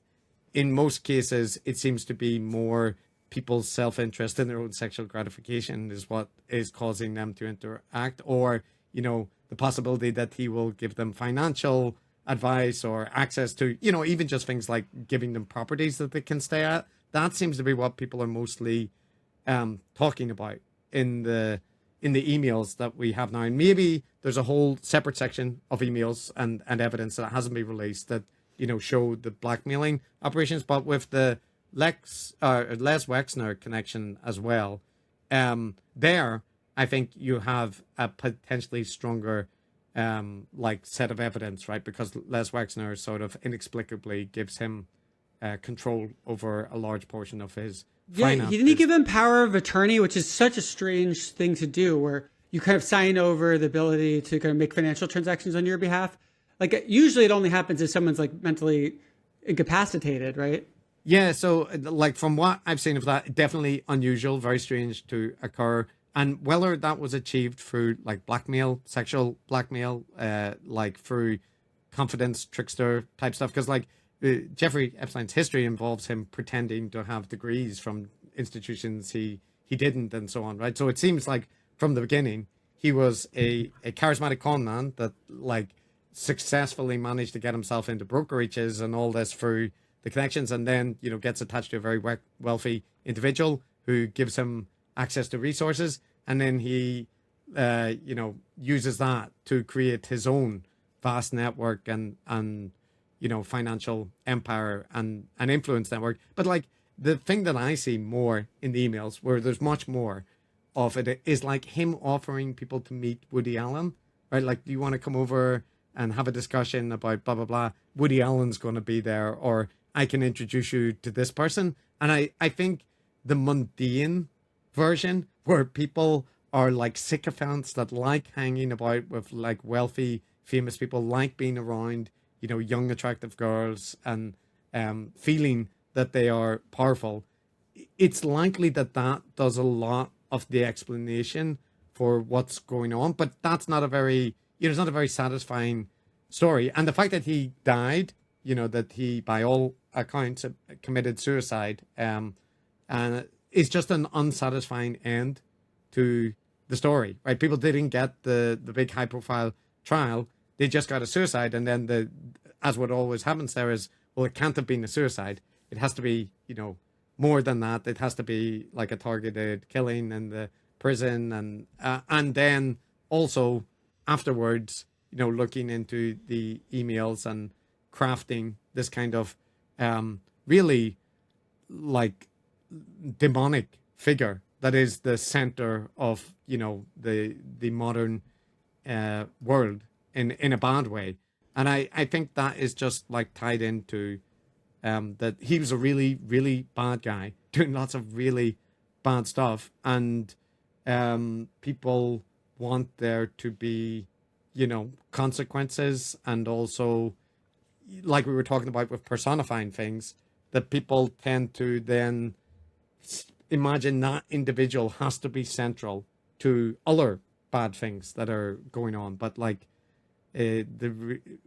in most cases, it seems to be more people's self-interest in their own sexual gratification is what is causing them to interact, or, the possibility that he will give them financial advice or access to, even just things like giving them properties that they can stay at. That seems to be what people are mostly talking about in the emails that we have now. And maybe there's a whole separate section of emails and evidence that hasn't been released that, show the blackmailing operations, but with the Les Wexner connection as well. There, I think you have a potentially stronger set of evidence, right? Because Les Wexner sort of inexplicably gives him control over a large portion of his finances. Didn't he give him power of attorney, which is such a strange thing to do, where you kind of sign over the ability to kind of make financial transactions on your behalf? Like, usually it only happens if someone's like mentally incapacitated, right? Yeah, so like from what I've seen of that, definitely unusual, very strange to occur. And whether that was achieved through like blackmail, sexual blackmail, like through confidence trickster type stuff, because like Jeffrey Epstein's history involves him pretending to have degrees from institutions he didn't, and so on, right? So it seems like from the beginning he was a charismatic con man that like successfully managed to get himself into brokerages and all this through the connections, and then gets attached to a very wealthy individual who gives him access to resources, and then he uses that to create his own vast network and financial empire and influence network. But like the thing that I see more in the emails, where there's much more of it, is like him offering people to meet Woody Allen, right? Like, do you want to come over and have a discussion about blah blah blah? Woody Allen's going to be there, or I can introduce you to this person. And I think the mundane version where people are like sycophants that like hanging about with like wealthy, famous people, like being around, young, attractive girls and feeling that they are powerful. It's likely that that does a lot of the explanation for what's going on, but that's not a very, it's not a very satisfying story. And the fact that he died, that he, by all accounts, committed suicide, and is just an unsatisfying end to the story, right? People didn't get the big high profile trial. They just got a suicide. And then as what always happens there is, well, it can't have been a suicide. It has to be, more than that. It has to be like a targeted killing in the prison. And then also afterwards, looking into the emails and crafting this kind of really like demonic figure that is the center of the modern world in a bad way. And I think that is just like tied into that he was a really, really bad guy doing lots of really bad stuff, and people want there to be consequences, and also, like we were talking about with personifying things, that people tend to then imagine that individual has to be central to other bad things that are going on. But like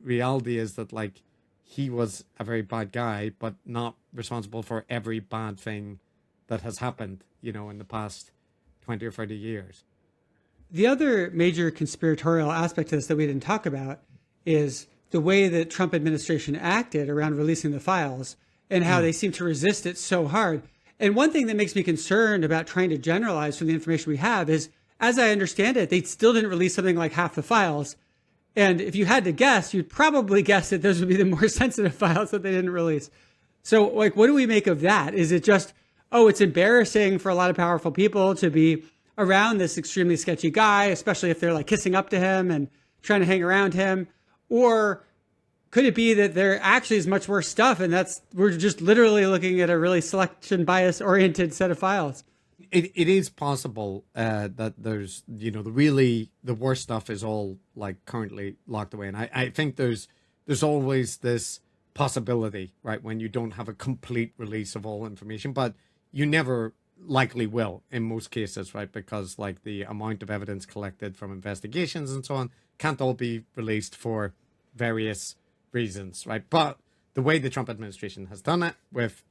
reality is that like he was a very bad guy, but not responsible for every bad thing that has happened, in the past 20 or 30 years. The other major conspiratorial aspect of this that we didn't talk about is the way that Trump administration acted around releasing the files and how they seem to resist it so hard. And one thing that makes me concerned about trying to generalize from the information we have is, as I understand it, they still didn't release something like half the files. And if you had to guess, you'd probably guess that those would be the more sensitive files that they didn't release. So like, what do we make of that? Is it just, oh, it's embarrassing for a lot of powerful people to be around this extremely sketchy guy, especially if they're like kissing up to him and trying to hang around him? Or could it be that there actually is much worse stuff, and we're just literally looking at a really selection bias oriented set of files? It is possible that there's, the worst stuff is all like currently locked away. And I think there's always this possibility, right, when you don't have a complete release of all information, but you never likely will in most cases, right? Because like the amount of evidence collected from investigations and so on can't all be released for various reasons, right? But the way the Trump administration has done it with,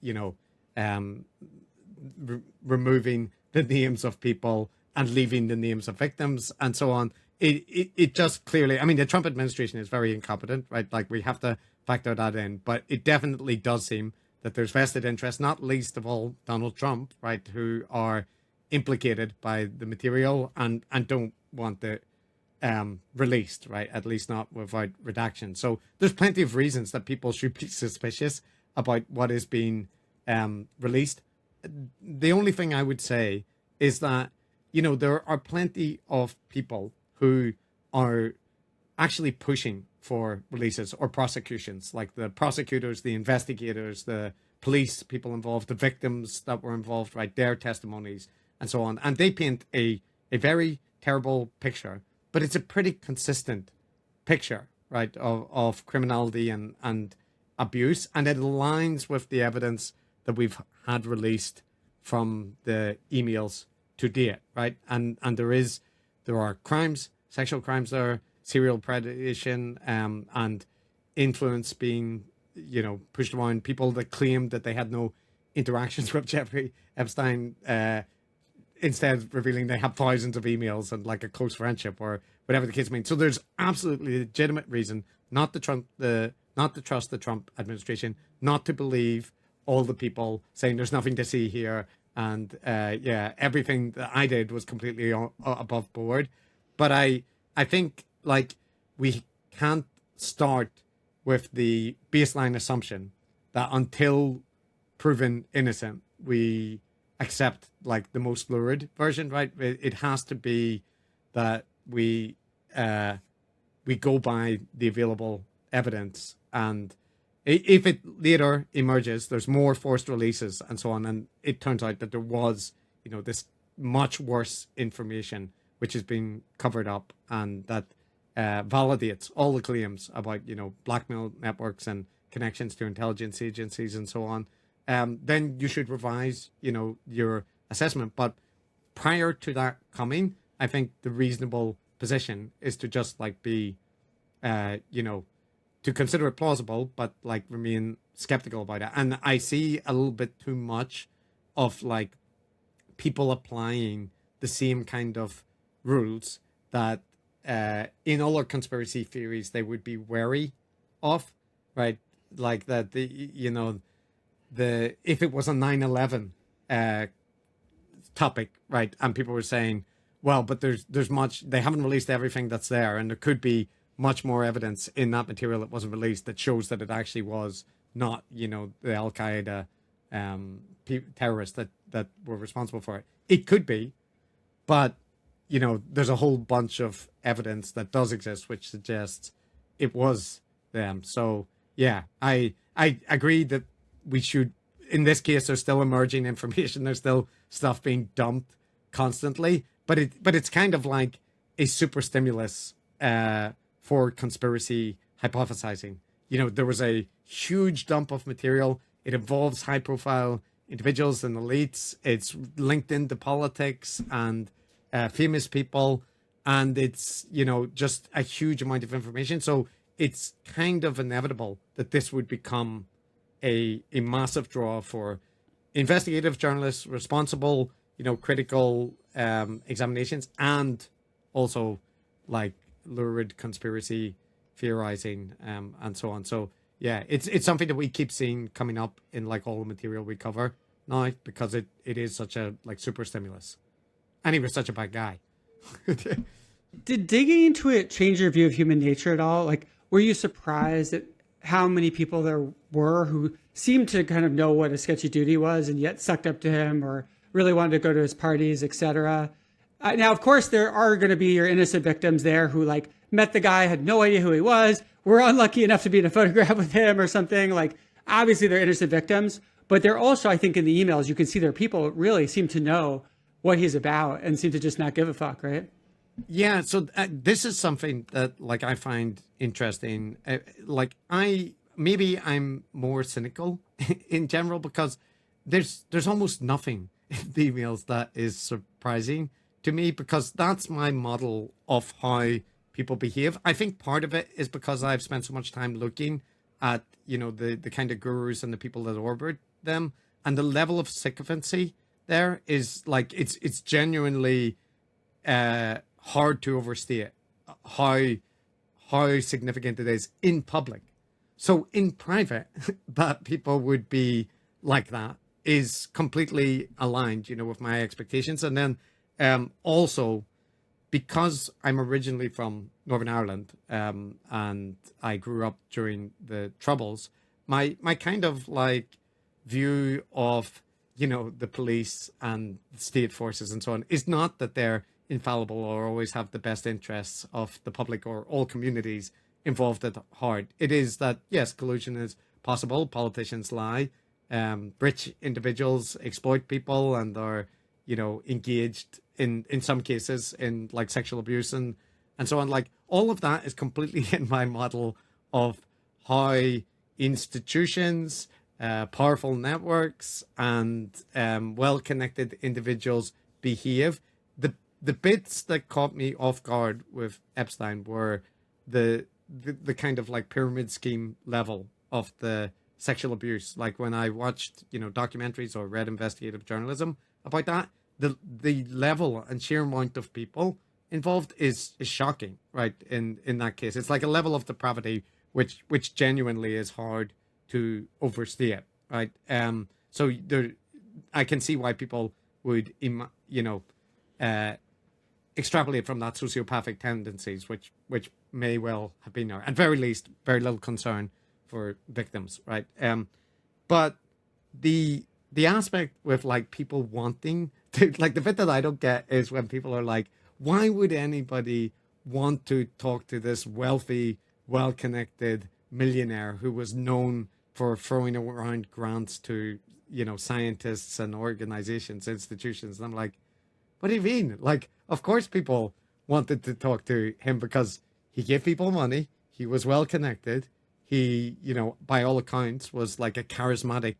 removing the names of people and leaving the names of victims and so on, it just clearly, I mean, the Trump administration is very incompetent, right? Like we have to factor that in, but it definitely does seem that there's vested interest, not least of all Donald Trump, right, who are implicated by the material and don't want it released, right, at least not without redaction. So there's plenty of reasons that people should be suspicious about what is being released. The only thing I would say is that, there are plenty of people who are actually pushing for releases or prosecutions, like the prosecutors, the investigators, the police people involved, the victims that were involved, right, their testimonies and so on. And they paint a very terrible picture, but it's a pretty consistent picture, right, of criminality and abuse. And it aligns with the evidence that we've had released from the emails to date, right? And there are crimes, sexual crimes there, serial predation, and influence being, pushed around, people that claimed that they had no interactions with Jeffrey Epstein, instead revealing they have thousands of emails and like a close friendship or whatever the case may be. So there's absolutely legitimate reason not to trust the Trump administration, not to believe all the people saying there's nothing to see here. And everything that I did was completely above board. But I think like we can't start with the baseline assumption that until proven innocent, we accept like the most lurid version, right? It has to be that we go by the available evidence, and If it later emerges, there's more forced releases and so on, and it turns out that there was, this much worse information which has been covered up, and that validates all the claims about, blackmail networks and connections to intelligence agencies and so on, then you should revise, your assessment. But prior to that coming, I think the reasonable position is to just be, to consider it plausible, but remain skeptical about it. And I see a little bit too much of people applying the same kind of rules that in other conspiracy theories they would be wary of, right? Like that if it was a 9/11 topic, right, and people were saying, well, but there's much, they haven't released everything that's there, and there could be much more evidence in that material that wasn't released that shows that it actually was not, the Al Qaeda terrorists that were responsible for it. It could be, but there's a whole bunch of evidence that does exist which suggests it was them. So yeah, I agree that we should. In this case, there's still emerging information. There's still stuff being dumped constantly, but it's kind of like a super stimulus for conspiracy hypothesizing. There was a huge dump of material. It involves high-profile individuals and elites. It's linked into politics and famous people, and it's just a huge amount of information. So it's kind of inevitable that this would become a massive draw for investigative journalists, responsible, critical examinations, and also lurid conspiracy theorizing and so on. So yeah, it's something that we keep seeing coming up in all the material we cover now, because it is such a super stimulus, and he was such a bad guy. Did digging into it change your view of human nature at all? Were you surprised at how many people there were who seemed to kind of know what a sketchy duty was and yet sucked up to him or really wanted to go to his parties, etc.? Now, of course, there are going to be your innocent victims there who met the guy, had no idea who he was, were unlucky enough to be in a photograph with him or something. Obviously, they're innocent victims, but they're also, I think, in the emails, you can see there are people who really seem to know what he's about and seem to just not give a fuck, right? Yeah, so this is something that I find interesting. I'm more cynical in general, because there's almost nothing in the emails that is surprising to me, because that's my model of how people behave. I think part of it is because I've spent so much time looking at the kind of gurus and the people that orbit them, and the level of sycophancy there is it's genuinely hard to overstate how significant it is in public. So in private, that people would be like that is completely aligned, with my expectations. And then also, because I'm originally from Northern Ireland, and I grew up during the Troubles, my kind of view of the police and state forces and so on is not that they're infallible or always have the best interests of the public or all communities involved at heart. It is that, yes, collusion is possible. Politicians lie. Rich individuals exploit people and are, engaged in some cases in sexual abuse and so on. All of that is completely in my model of how institutions, powerful networks, and well-connected individuals behave. The bits that caught me off guard with Epstein were the kind of pyramid scheme level of the sexual abuse. When I watched, documentaries or read investigative journalism about that, the level and sheer amount of people involved is shocking, right? In that case, it's a level of depravity which genuinely is hard to overstate, right? So there, I can see why people would, extrapolate from that sociopathic tendencies, which may well have been there, at very least, very little concern for victims, right? But the aspect with people wanting to, the bit that I don't get is when people are why would anybody want to talk to this wealthy, well-connected millionaire who was known for throwing around grants to, scientists and organizations, institutions. And I'm like, what do you mean? Like, of course people wanted to talk to him because he gave people money. He was well connected. He, by all accounts, was like a charismatic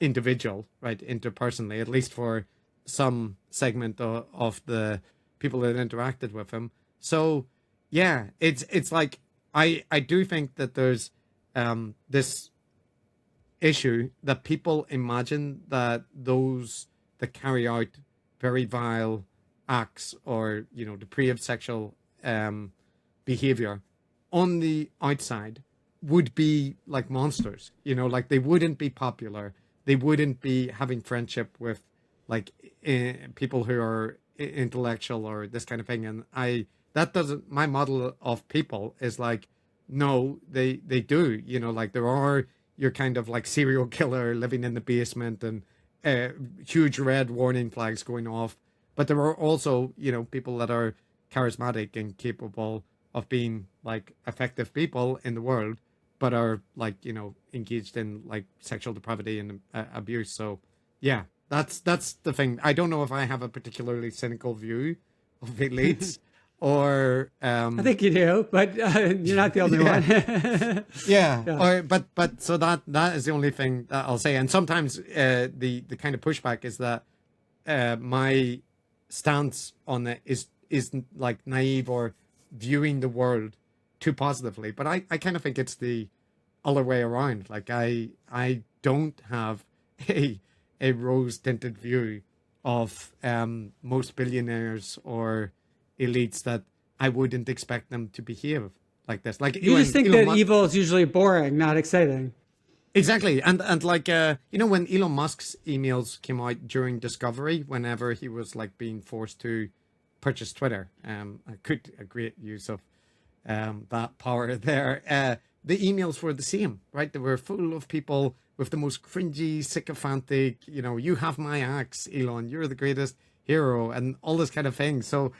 individual, right? Interpersonally, at least for some segment of the people that interacted with him. So yeah, it's like, I do think that there's this issue that people imagine that those that carry out very vile acts or, depraved sexual behavior on the outside would be like monsters, like they wouldn't be popular. They wouldn't be having friendship with like people who are intellectual or this kind of thing. And my model of people is like, no, they do, like there are your kind of like serial killer living in the basement and huge red warning flags going off. But there are also, people that are charismatic and capable of being like effective people in the world, but are like, engaged in like sexual depravity and abuse. So yeah, that's the thing. I don't know if I have a particularly cynical view of elites or I think you do, but you're not the only one. Yeah. Or but so that is the only thing that I'll say. And sometimes the kind of pushback is that my stance on it is like naive or viewing the world too positively. But I kind of think it's the other way around. Like I don't have a rose tinted view of most billionaires or elites, that I wouldn't expect them to behave like this. Like you just think that evil is usually boring, not exciting. Exactly. And like, when Elon Musk's emails came out during Discovery, whenever he was like being forced to purchase Twitter, a great use of that power there. The emails were the same, right? They were full of people with the most cringy, sycophantic, you have my axe, Elon, you're the greatest hero, and all this kind of thing. So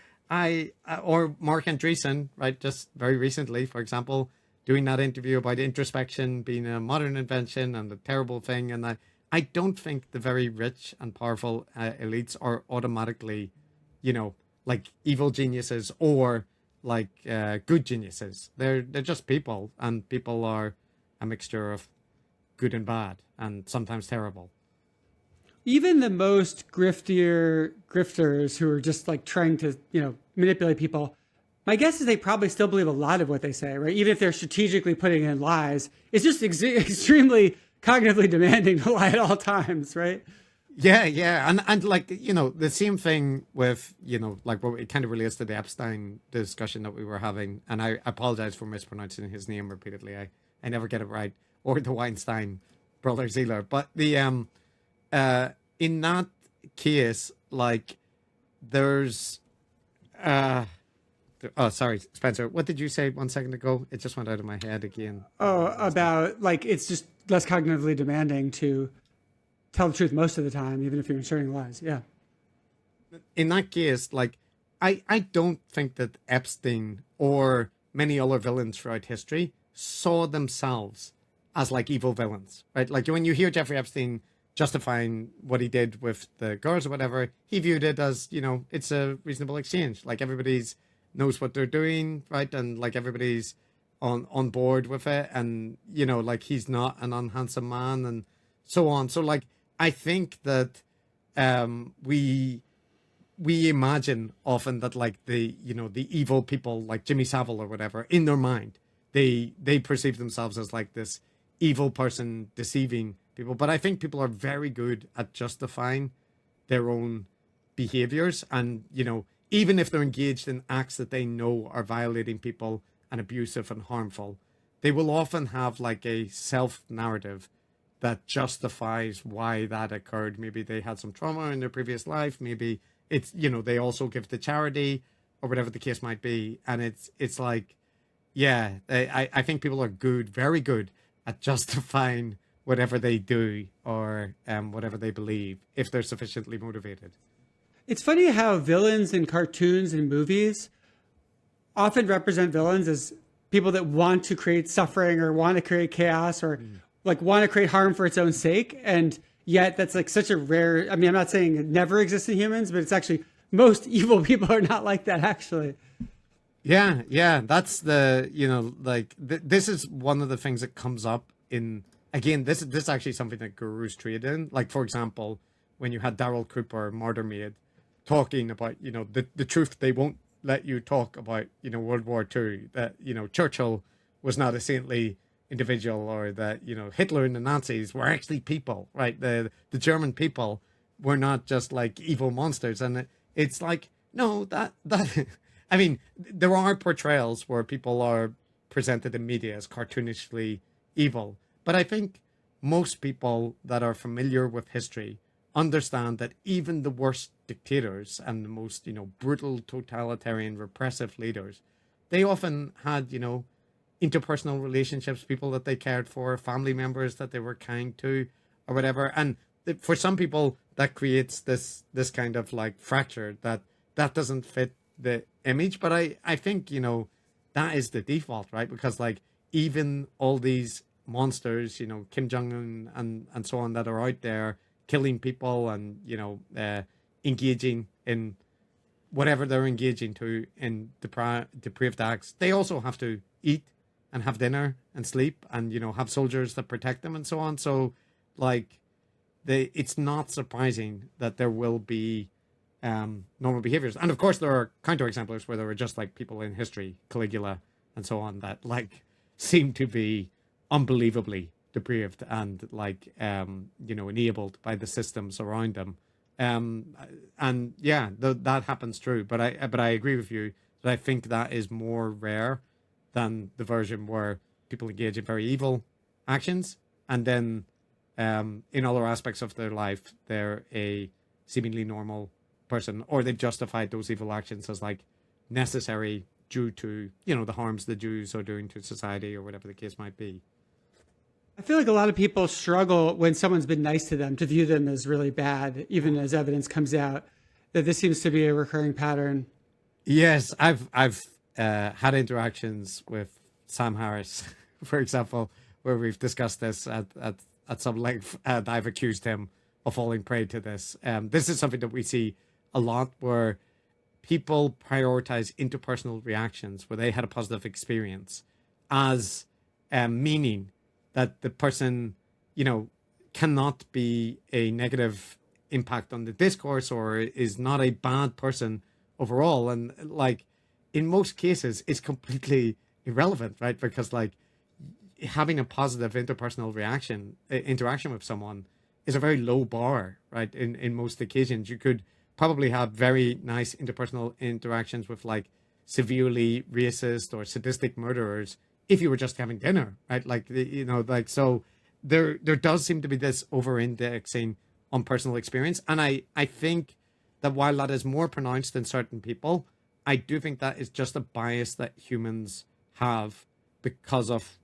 or Mark Andreessen, right, just very recently, for example, doing that interview about introspection being a modern invention and a terrible thing. And I don't think the very rich and powerful elites are automatically, like evil geniuses or like good geniuses. They're just people, and people are a mixture of good and bad, and sometimes terrible. Even the most grifters who are just like trying to, manipulate people, my guess is they probably still believe a lot of what they say, right? Even if they're strategically putting in lies, it's just extremely cognitively demanding to lie at all times, right? Yeah. And like, the same thing with, like what it kind of relates to the Epstein discussion that we were having. And I apologize for mispronouncing his name repeatedly. I never get it right. Or the Weinstein brothers either. But the, in that case, like there's, oh, sorry, Spencer. What did you say 1 second ago? It just went out of my head again. Oh, about like it's just less cognitively demanding to tell the truth most of the time, even if you're inserting lies. Yeah. In that case, like I don't think that Epstein or many other villains throughout history saw themselves as like evil villains, right? Like when you hear Jeffrey Epstein justifying what he did with the girls or whatever, he viewed it as, it's a reasonable exchange. Like everybody's knows what they're doing, right? And like everybody's on board with it. And, like he's not an unhandsome man and so on. So like, I think that we imagine often that like the evil people like Jimmy Savile or whatever, in their mind, they perceive themselves as like this evil person deceiving people. But I think people are very good at justifying their own behaviors. And, even if they're engaged in acts that they know are violating people and abusive and harmful, they will often have like a self-narrative that justifies why that occurred. Maybe they had some trauma in their previous life. Maybe it's, they also give to charity or whatever the case might be. And it's like, yeah, I think people are good, very good at justifying whatever they do or whatever they believe if they're sufficiently motivated. It's funny how villains in cartoons and movies often represent villains as people that want to create suffering or want to create chaos or like want to create harm for its own sake. And yet that's like such a rare, I mean, I'm not saying it never exists in humans, but it's actually most evil people are not like that actually. Yeah, that's the, like this is one of the things that comes up in, again, this is actually something that gurus trade in. Like, for example, when you had Daryl Cooper, Murder Maid, talking about, the truth they won't let you talk about, World War II, that, Churchill was not a saintly individual, or that, Hitler and the Nazis were actually people, right? The German people were not just like evil monsters. And it's like, no, that I mean, there are portrayals where people are presented in media as cartoonishly evil, but I think most people that are familiar with history understand that even the worst dictators and the most, brutal, totalitarian, repressive leaders, they often had, interpersonal relationships, people that they cared for, family members that they were kind to, or whatever. And for some people, that creates this kind of like fracture that doesn't fit the image. But I think, that is the default, right? Because like even all these monsters, Kim Jong-un and so on, that are out there killing people and, engaging in whatever they're engaging to in depraved acts, they also have to eat and have dinner and sleep and, have soldiers that protect them and so on. So like it's not surprising that there will be normal behaviors. And of course, there are counterexamples where there were just like people in history, Caligula and so on, that like seem to be unbelievably depraved and like, enabled by the systems around them. And yeah, that happens true. But I agree with you that I think that is more rare than the version where people engage in very evil actions, and then in other aspects of their life, they're a seemingly normal person, or they've justified those evil actions as like necessary due to, the harms the Jews are doing to society, or whatever the case might be. I feel like a lot of people struggle when someone's been nice to them to view them as really bad, even as evidence comes out, that this seems to be a recurring pattern. Yes, I've had interactions with Sam Harris, for example, where we've discussed this at some length, and I've accused him of falling prey to this. This is something that we see a lot, where people prioritize interpersonal reactions where they had a positive experience as meaning that the person, cannot be a negative impact on the discourse, or is not a bad person overall. And like in most cases, it's completely irrelevant, right? Because like having a positive interpersonal interaction with someone is a very low bar, right? In most occasions, you could probably have very nice interpersonal interactions with like severely racist or sadistic murderers if you were just having dinner, right? Like, like, so there does seem to be this over indexing on personal experience. And I think that while that is more pronounced in certain people, I do think that is just a bias that humans have because of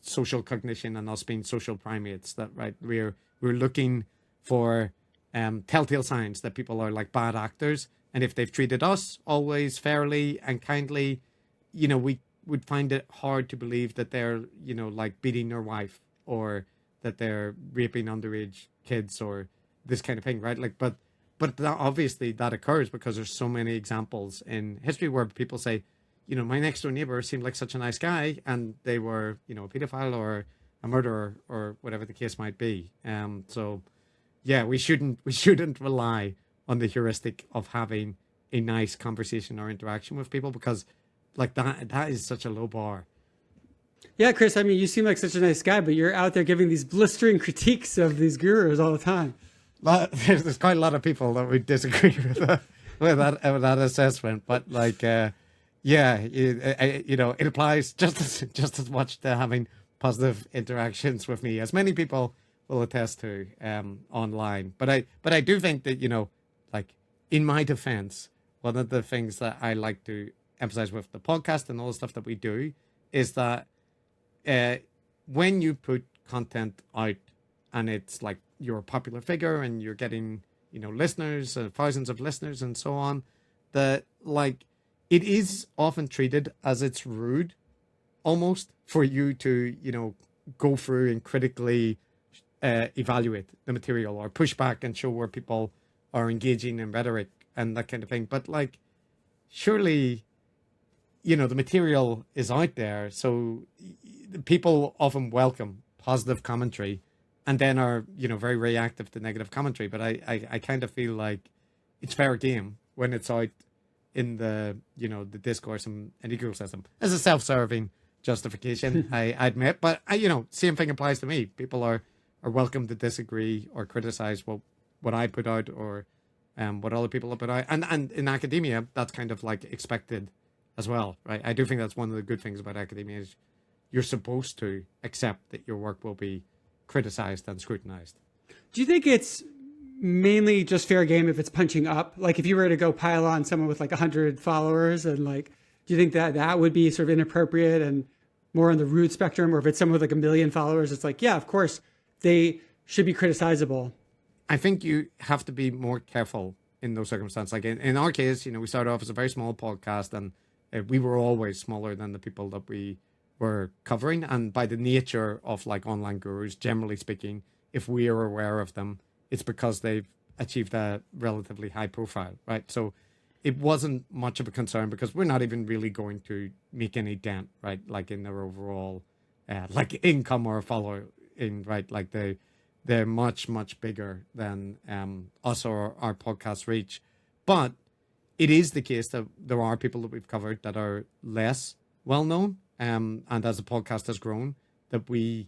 social cognition and us being social primates, that, right, we're looking for telltale signs that people are like bad actors. And if they've treated us always fairly and kindly, we would find it hard to believe that they're, like beating their wife, or that they're raping underage kids, or this kind of thing, right? Like, but that, obviously that occurs because there's so many examples in history where people say, my next door neighbor seemed like such a nice guy, and they were, a pedophile or a murderer, or whatever the case might be. So yeah, we shouldn't rely on the heuristic of having a nice conversation or interaction with people, because like that is such a low bar. Yeah, Chris, I mean, you seem like such a nice guy, but you're out there giving these blistering critiques of these gurus all the time. There's quite a lot of people that would disagree with that assessment, but like, yeah, it applies just as much to having positive interactions with me, as many people will attest to online. But I do think that, like, in my defense, one of the things that I like to emphasize with the podcast and all the stuff that we do is that when you put content out and it's like you're a popular figure and you're getting, listeners, thousands of listeners and so on, that like it is often treated as it's rude almost for you to, go through and critically evaluate the material or push back and show where people are engaging in rhetoric and that kind of thing. But like, surely, the material is out there, so people often welcome positive commentary and then are, very reactive to negative commentary. But I kind of feel like it's fair game when it's out in the, the discourse and ecosystem as a self-serving justification, I admit. But, same thing applies to me. People are welcome to disagree or criticize what I put out or what other people have put out. And in academia, that's kind of like expected as well, right? I do think that's one of the good things about academia is you're supposed to accept that your work will be criticized and scrutinized. Do you think it's mainly just fair game if it's punching up? Like if you were to go pile on someone with like 100 followers and like, do you think that would be sort of inappropriate and more on the rude spectrum? Or if it's someone with like 1 million followers, it's like, yeah, of course they should be criticizable. I think you have to be more careful in those circumstances. Like in our case, we started off as a very small podcast and we were always smaller than the people that we were covering. And by the nature of like online gurus, generally speaking, if we are aware of them, it's because they've achieved a relatively high profile, right? So it wasn't much of a concern because we're not even really going to make any dent, right? Like in their overall, like income or following, right? Like they're much, much bigger than us or our podcast reach. But it is the case that there are people that we've covered that are less well known. And as the podcast has grown, that we,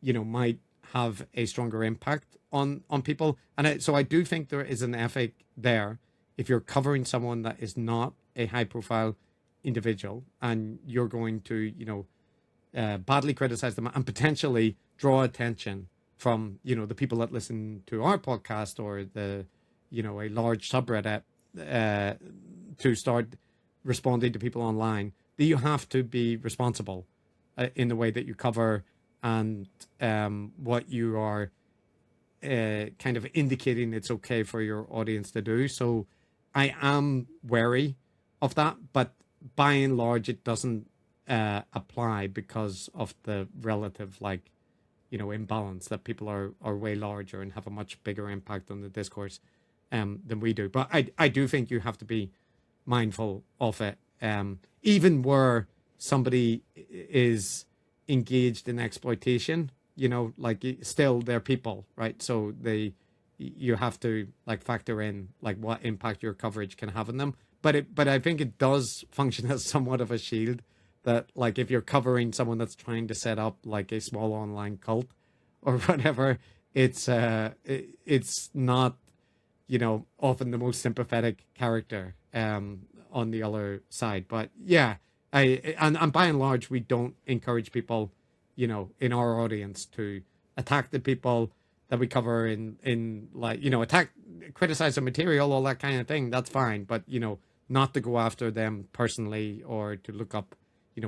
might have a stronger impact on people. And so I do think there is an ethic there. If you're covering someone that is not a high profile individual and you're going to, badly criticize them and potentially draw attention from, the people that listen to our podcast or a large subreddit to start responding to people online, that you have to be responsible in the way that you cover and what you are kind of indicating it's okay for your audience to do. So I am wary of that, but by and large, it doesn't apply because of the relative imbalance that people are way larger and have a much bigger impact on the discourse than we do. But I do think you have to be mindful of it, even where somebody is engaged in exploitation, still they're people, right? So you have to factor in what impact your coverage can have on them. But I think it does function as somewhat of a shield that if you're covering someone that's trying to set up a small online cult or whatever, it's not, often the most sympathetic character on the other side. But yeah, and by and large, we don't encourage people, in our audience to attack the people that we cover attack, criticize the material, all that kind of thing. That's fine. But, not to go after them personally or to look up,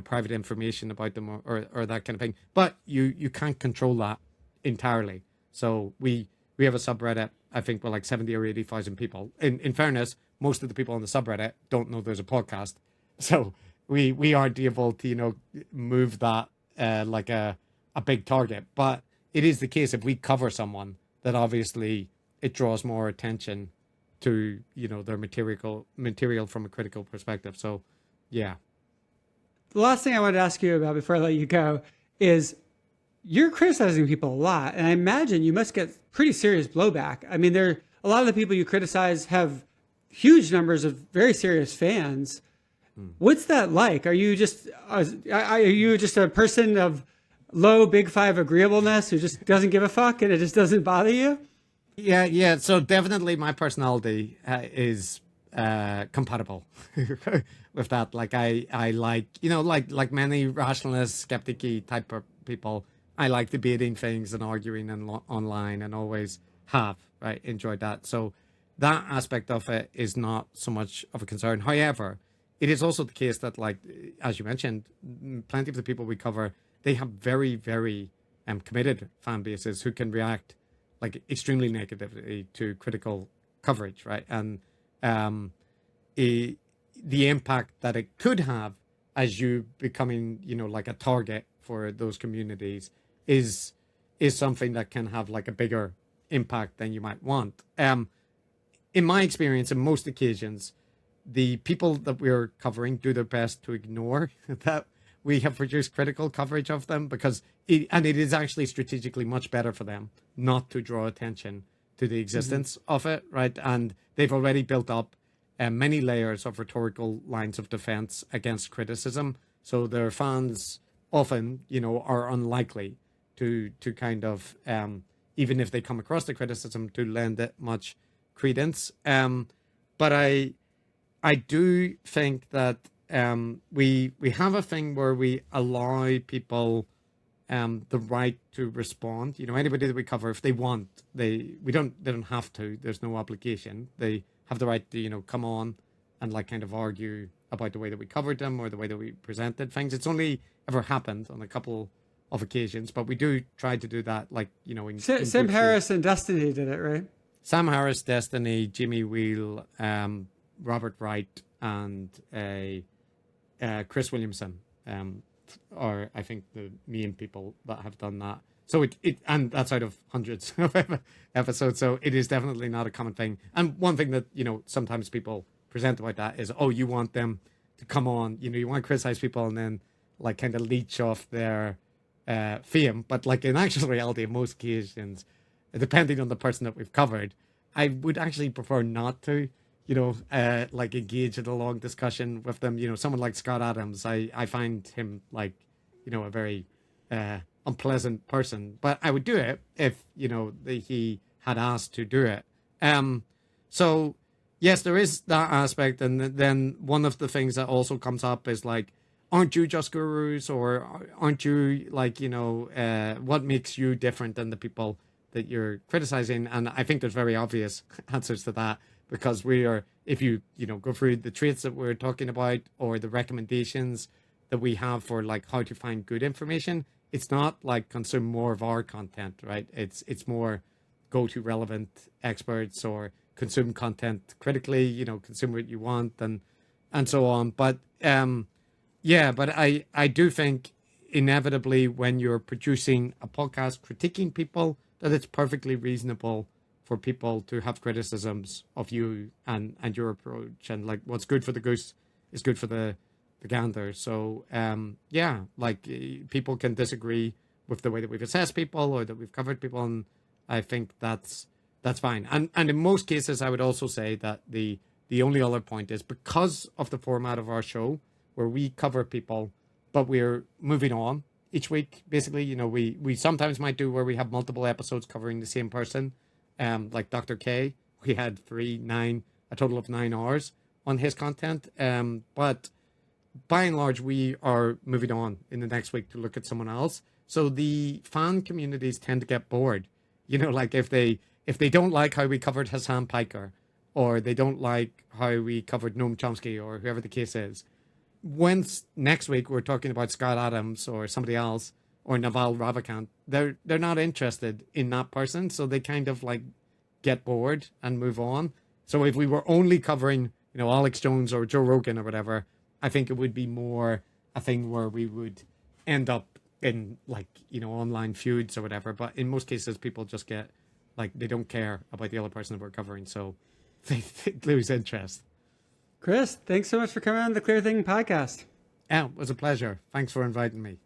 private information about them or that kind of thing. But you can't control that entirely. So we have a subreddit, I think we're 70 or 80,000 people. In fairness, most of the people on the subreddit don't know there's a podcast. So we aren't able to, move that like a big target. But it is the case if we cover someone that obviously it draws more attention to, their material from a critical perspective. So, yeah. The last thing I wanted to ask you about before I let you go is you're criticizing people a lot. And I imagine you must get pretty serious blowback. I mean, a lot of the people you criticize have huge numbers of very serious fans. What's that like? Are you just a person of low big five agreeableness who just doesn't give a fuck and it just doesn't bother you? Yeah. So definitely my personality is compatible with that. I like many rationalist, skeptic-y type of people, I like debating things and arguing online and always have, right, enjoyed that. So that aspect of it is not so much of a concern. However, it is also the case that, as you mentioned, plenty of the people we cover, they have very, very committed fan bases who can react extremely negatively to critical coverage, right? And the impact that it could have as you becoming, a target for those communities is something that can have like a bigger impact than you might want. In my experience, in most occasions, the people that we're covering do their best to ignore that we have produced critical coverage of them, because it is actually strategically much better for them not to draw attention to the existence of it, right? And they've already built up many layers of rhetorical lines of defense against criticism. So their fans often, are unlikely to kind of, even if they come across the criticism, to lend it much credence. But I do think that we have a thing where we allow people the right to respond. Anybody that we cover, if they want, they don't have to. There's no obligation. They have the right to come on and like kind of argue about the way that we covered them or the way that we presented things. It's only ever happened on a couple of occasions, but we do try to do that, like in Sam Harris and Destiny did it, right? Sam Harris, Destiny, Jimmy Wheel, Robert Wright, and Chris Williamson, are I think the main people that have done that. So and that's out of hundreds of episodes. So it is definitely not a common thing. And one thing that sometimes people present about that is, oh, you want them to come on, you want to criticize people and then like kind of leech off their fame. But like in actual reality, in most occasions, depending on the person that we've covered, I would actually prefer not to, like engage in a long discussion with them. Someone like Scott Adams, I find him like, a very unpleasant person, but I would do it if, he had asked to do it. So yes, there is that aspect. And then one of the things that also comes up is like, aren't you just gurus, or aren't you like, what makes you different than the people that you're criticizing? And I think there's very obvious answers to that, because we are, if you go through the traits that we're talking about or the recommendations that we have for like how to find good information, it's not like consume more of our content, right? It's more go to relevant experts or consume content critically, consume what you want and so on. But but I do think inevitably when you're producing a podcast critiquing people, that it's perfectly reasonable for people to have criticisms of you and your approach, and like what's good for the goose is good for the gander. So people can disagree with the way that we've assessed people or that we've covered people, and I think that's fine. And in most cases, I would also say that the only other point is because of the format of our show, where we cover people, but we're moving on each week. Basically, we sometimes might do where we have multiple episodes covering the same person. Like Dr. K, we had a total of 9 hours on his content. But by and large, we are moving on in the next week to look at someone else. So the fan communities tend to get bored. Like if they don't like how we covered Hassan Piker, or they don't like how we covered Noam Chomsky, or whoever the case is, once next week we're talking about Scott Adams or somebody else or Naval Ravikant, they're not interested in that person, so they kind of like get bored and move on. So if we were only covering Alex Jones or Joe Rogan or whatever, I think it would be more a thing where we would end up in like online feuds or whatever. But in most cases, people just get like they don't care about the other person that we're covering, so they lose interest. Chris, thanks so much for coming on the Clear Thinking podcast. Yeah, it was a pleasure. Thanks for inviting me.